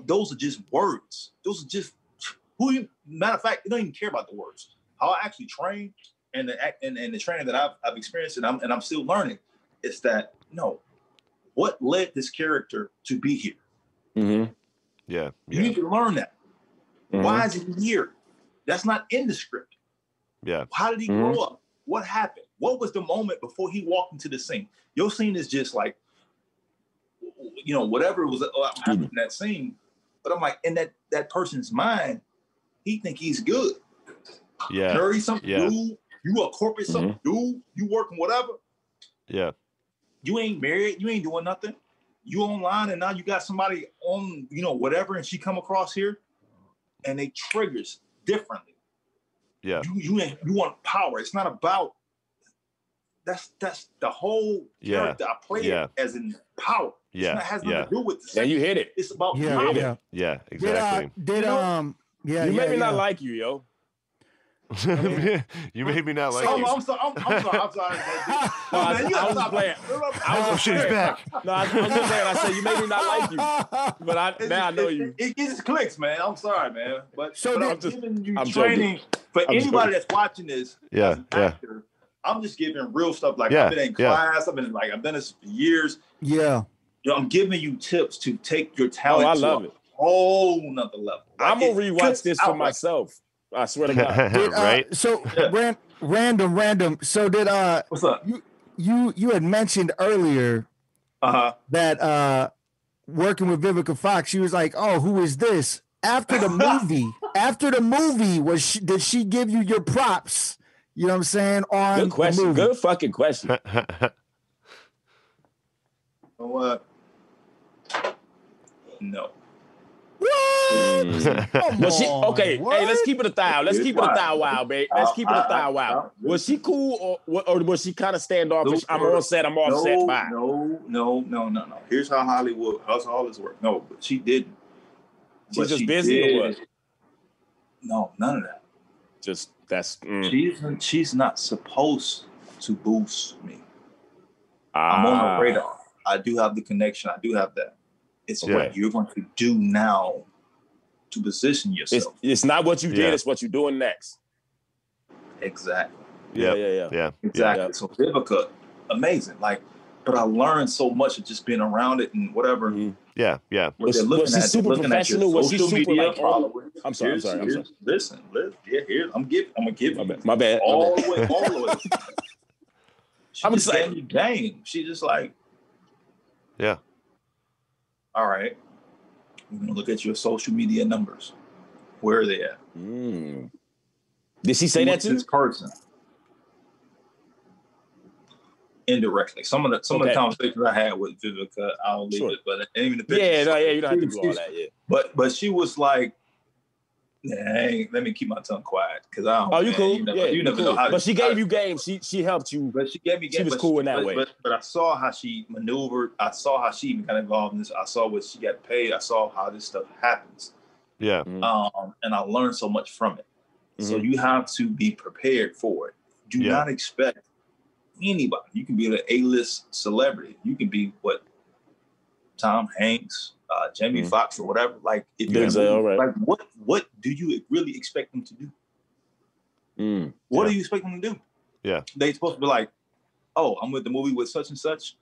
Those are just words. Those are just matter of fact, you don't even care about the words. How I actually train and the training that I've experienced and I'm still learning is that what led this character to be here? You need to learn that. Why is he here? That's not in the script. How did he grow up? What happened? What was the moment before he walked into the scene? Your scene is just like, whatever was happening in that scene. But I'm like, in that person's mind, he think he's good. Dirty something dude. You a corporate something dude. You working whatever. You ain't married. You ain't doing nothing. You online and now you got somebody on, whatever, and she come across here. And they triggers differently. You want power. It's not about that's the whole character. I play it as in power. It has nothing to do with the you hit it. It's about power. Yeah, exactly. You made me not like you, yo. You made me not like you. I'm sorry. I was playing. She's back. No, I was just saying. I said you made me not like you, but now I know you. It just clicks, man. I'm sorry, man. But I'm giving you training for anybody that's watching this. As an actor, I'm just giving real stuff. Like I've been in class. I've done this for years. I'm giving you tips to take your talent to a whole nother level. Like, I'm gonna rewatch this for myself. I swear to God. Right? So random. So did what's up? You had mentioned earlier that working with Vivica Fox, she was like, "Oh, who is this?" After the movie, did she give you your props? You know what I'm saying? On good question. Good fucking question. What? No. Was she okay? What? Hey, let's keep it a thou. Let's keep it a thou wow, babe. Let's keep it a thou wow. Was she cool or was she kind of standoffish? I'm on set. I'm off set. Bye. No. Here's how how's all this work? No, but she didn't. She's just busy or what? No, none of that. just that's. She's not supposed to boost me. I'm on the radar. I do have the connection. I do have that. It's what you're going to do now to position yourself. It's not what you did. It's what you're doing next. Exactly. Yeah. Exactly. So Vivica, amazing. Like, but I learned so much of just being around it and whatever. Yeah. Was she super professional? Was she super like? I'm sorry. Listen. Here, I'm gonna give you. My bad. All the way. I'm excited. Game. She just like. Yeah. All right. We're gonna look at your social media numbers. Where are they at? Did she say that to this person? Indirectly. Some of the conversations I had with Vivica, I'll leave it, but even the pictures. You don't have to do all that. Yeah. But she was like, "Hey, let me keep my tongue quiet because I don't." Oh, you cool? You never know how. But she gave you game. She helped you. But she gave me game. She was cool in that way. But I saw how she maneuvered. I saw how she even got involved in this. I saw what she got paid. I saw how this stuff happens. Yeah. And I learned so much from it. So you have to be prepared for it. Do not expect anybody. You can be an A-list celebrity. You can be Tom Hanks, Jamie Foxx, or whatever. Like, if like what do you really expect them to do? What do you expect them to do? Yeah, they supposed to be like, "Oh, I'm with the movie with such and such."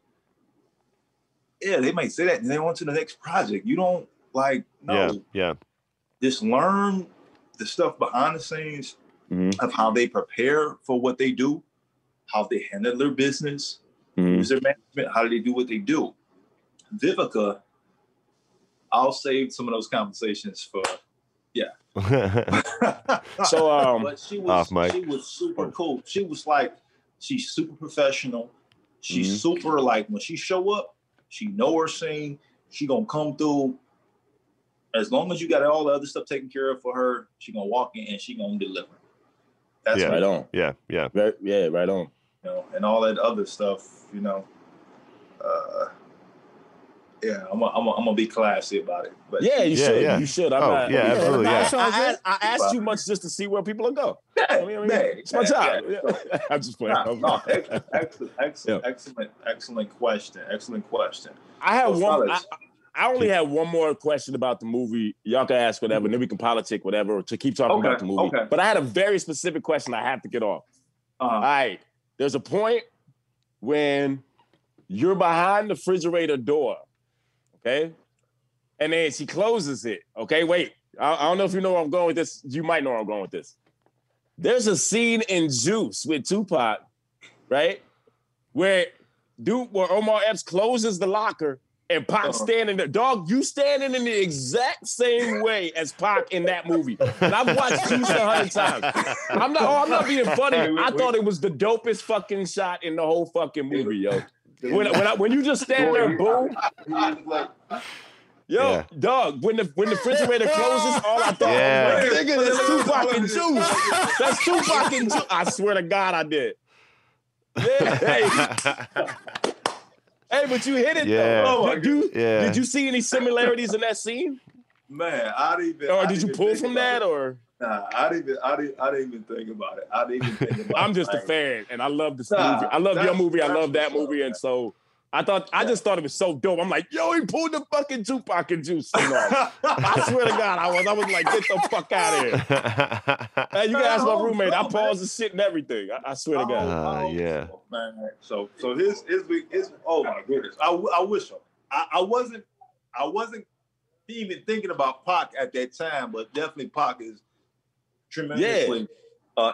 Yeah, they might say that, and they on to the next project. You don't no. Yeah. Just learn the stuff behind the scenes of how they prepare for what they do, how they handle their business, user management, how do they do what they do. Vivica, I'll save some of those conversations for, So, but she was super cool. She was like, she's super professional. She's super like, when she show up, she know her scene. She gonna come through. As long as you got all the other stuff taken care of for her, she gonna walk in and she gonna deliver. That's right on. Yeah. Right on. You know, and all that other stuff, you know. I'm gonna be classy about it. But you should. Yeah. You should. Absolutely. I asked you much just to see where people will go. It's my job. I'm just playing. Excellent question. Excellent question. I have one. I only have one more question about the movie. Y'all can ask whatever, and then we can politic whatever to keep talking about the movie. Okay. But I had a very specific question I have to get off. All right. There's a point when you're behind the refrigerator door, okay? And then she closes it, okay? Wait, I don't know if you know where I'm going with this. You might know where I'm going with this. There's a scene in Juice with Tupac, right? Where Omar Epps closes the locker and Pac standing there. Dog, you standing in the exact same way as Pac in that movie. And I've watched Juice 100 times. I'm not being funny. I thought it was the dopest fucking shot in the whole fucking movie, yo. When you just stand there, boom. Dog, when the refrigerator closes, all I thought was like, nigga, that's Tupac and Juice. That's Tupac and Juice. I swear to God, I did. Hey, but you hit it though. Did you see any similarities in that scene? Man, did you pull from that or? Nah, I didn't even think about it. I'm just a fan, and I love this movie. I love your movie. I love that movie, and so I just thought it was so dope. I'm like, yo, he pulled the fucking Tupac and Juice scene off. I swear to God, I was like, get the fuck out of here. Hey, you can ask my roommate. I paused the shit and everything. I swear to God. Man. So his oh my goodness. I wish so. I wasn't even thinking about Pac at that time, but definitely Pac is tremendously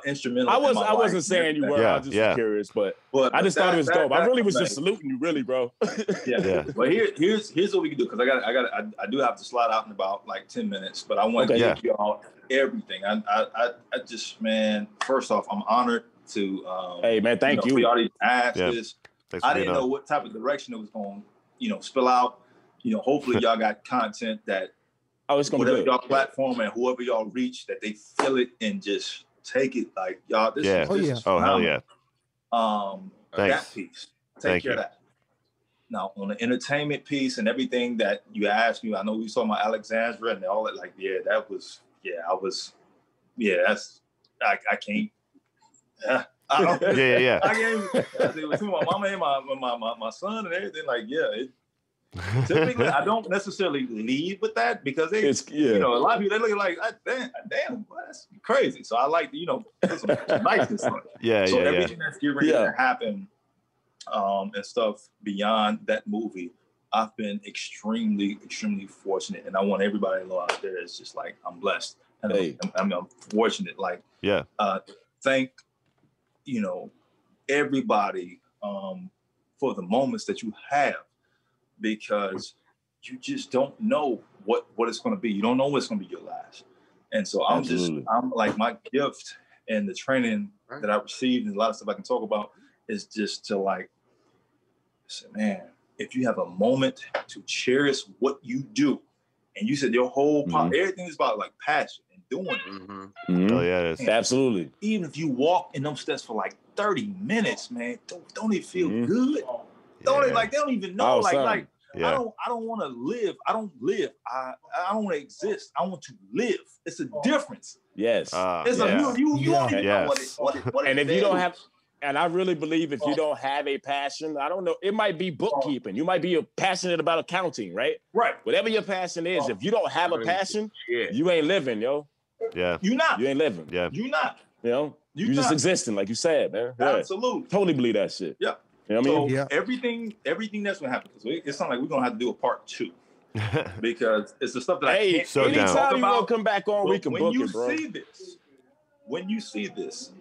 instrumental. I wasn't saying you were. I was just curious, but I just thought it was dope. I really was just saluting you, really, bro. But here's what we can do, because I do have to slide out in about like 10 minutes, but I want to give y'all everything. I just, man, first off, I'm honored to hey man, thank you. We already asked this. I didn't know what type of direction it was going to spill out. Hopefully y'all got content that it's gonna whatever be y'all platform and whoever y'all reach, that they feel it and just take it like y'all. This is hell yeah. That piece. Take care of that. Now on the entertainment piece and everything that you asked me, I know we saw my Alexandra and all that. Like, I can't. I don't, yeah. I can't. Between my mama and my son and everything, like, typically, I don't necessarily lead with that because they, a lot of people, they look like, damn, boy, that's crazy. So I like to, put some niceness on it. So everything that's getting ready to happen and stuff beyond that movie, I've been extremely, extremely fortunate. And I want everybody to know out there, it's just like, I'm blessed. And I'm fortunate. Like, thank, everybody for the moments that you have. Because you just don't know what it's going to be. You don't know what's going to be your last. And so I'm like, my gift and the training that I received and a lot of stuff I can talk about is just to like, say, man, if you have a moment to cherish what you do, and you said your whole everything is about like passion and doing it. Oh yeah, it is. Absolutely. Even if you walk in those steps for like 30 minutes, man, don't it feel good? Don't they don't even know I don't want to live. I don't live. I don't want to exist. I want to live. It's a difference. Yes. It's you don't even know what and if you don't have, and I really believe if you don't have a passion, I don't know, it might be bookkeeping. You might be passionate about accounting, right? Right. Whatever your passion is, if you don't have a passion, you ain't living, yo. Yeah. You not. You ain't living. Yeah. You not. You just existing, like you said, man. Absolutely. Totally believe that shit. Yeah. You know what I mean? Everything that's gonna happen. So it's not like we're gonna have to do a part 2 because it's the stuff that I can't. So anytime you gonna come back on, we can book it, bro. When you see this,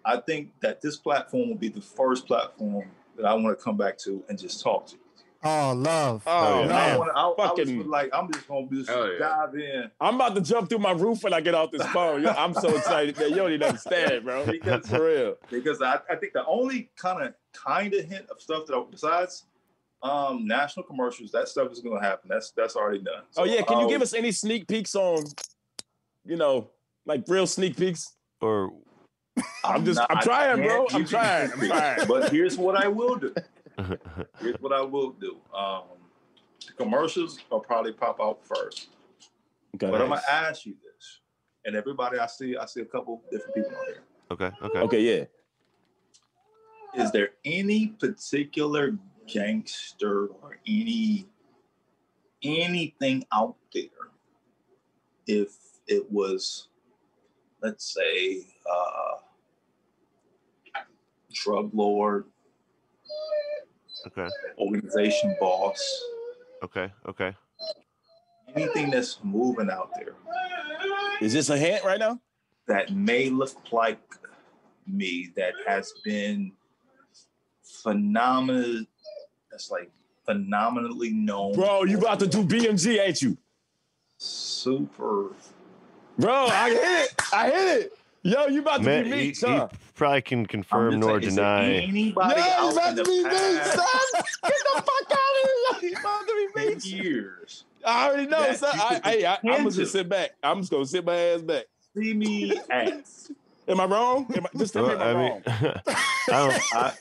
I think that this platform will be the first platform that I want to come back to and just talk to. Oh, love. Oh, man. I'm just gonna dive in. I'm about to jump through my roof when I get off this phone. I'm so excited, man. You don't even understand, bro. For real. Because I think the only kind of hint of stuff that besides national commercials, that stuff is gonna happen. That's already done. So, can you give us any sneak peeks on, like real sneak peeks? Or I'm trying, bro. I'm trying. But here's what I will do. The commercials will probably pop out first. Okay. But I'm gonna ask you this, and everybody I see a couple different people on here. Okay, yeah. Is there any particular gangster or anything out there? If it was, let's say, drug lord. Okay. Organization boss. Okay. Anything that's moving out there. Is this a hint right now? That may look like me, that has been phenomenal. That's like phenomenally known. Bro, you about to do BMG, ain't you? Super. Bro, I hit it. Yo, you about to be me, son. You probably can confirm nor deny. Anybody out about to be me, son. Get the fuck out of here. You about to be me. Years. I already know, son. I'm gonna just sit back. I'm just gonna sit my ass back. See me ass. Am I wrong? Just tell me am I wrong?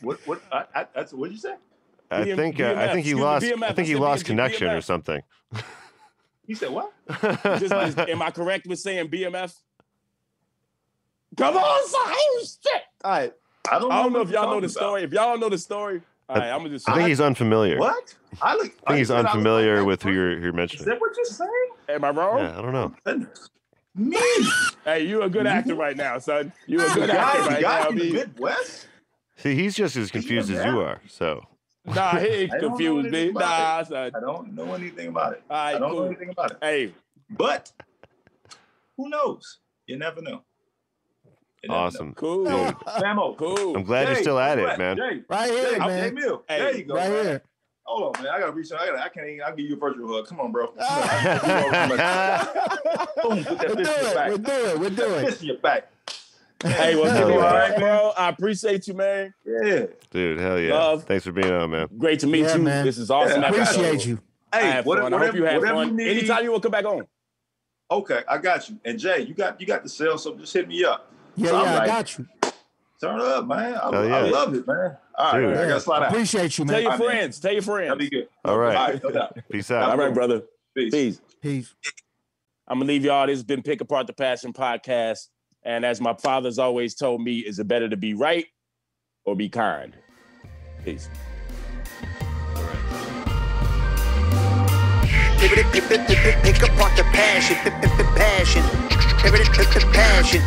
What'd you say? I think he lost. I think he lost connection or something. You said what? Am I correct with saying BMF? Come on, son. Oh, shit. All right. I don't know if y'all know the story. If y'all don't know the story, all right, I'm gonna just. I think he's unfamiliar. What? I think he's unfamiliar with who you're mentioning. Is that what you're saying? Am I wrong? Yeah, I don't know. Me? Hey, you a good actor right now, son. You a good actor right now, in the Midwest? See, he's just as confused as you are. So. Nah, he ain't confused, me. Nah, son. I don't know anything about it. All right, I don't know anything about it. Hey, but who knows? You never know. Awesome. Cool. Dude. Samo. Cool. I'm glad you're still at it, man. Right here, man. Jay Mill. Hey, there you go. Right man. here. Hold on, man. I gotta reach out. I can't even. I'll give you a virtual hug. Come on, bro. Boom. Put that fist in your back. We're doing it. Fist in your back. Hey, what's good, all right, bro? I appreciate you, man. Yeah. Dude, hell yeah. Love. Thanks for being on, man. Great to meet you. Man. This is awesome. Yeah, Appreciate you. Hey, I hope you have fun. Anytime you want to come back on. Okay, I got you. And Jay, you got the cell, so just hit me up. Yeah, so I got you. Turn it up, man. I love it, man. All right, Dude. I gotta slide out. Appreciate you, man. Tell your friends. Tell your friends. That'll be good. All right. All right, no doubt. Peace out. All right, brother. Peace. I'm going to leave y'all. This has been Pick Apart the Passion podcast. And as my father's always told me, is it better to be right or be kind? Peace. Pick apart the passion, passion. Passion.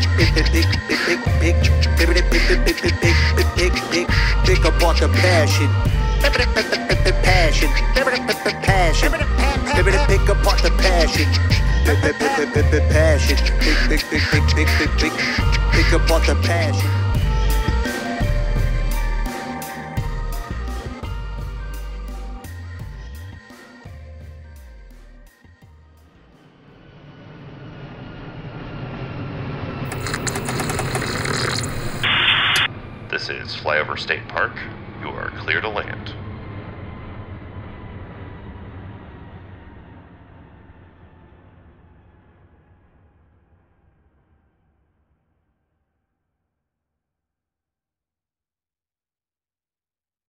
Pick apart the passion. Passion. Passion. Pick apart the passion. Passion. Pick apart the passion. This is Flyover State Park. You are clear to land.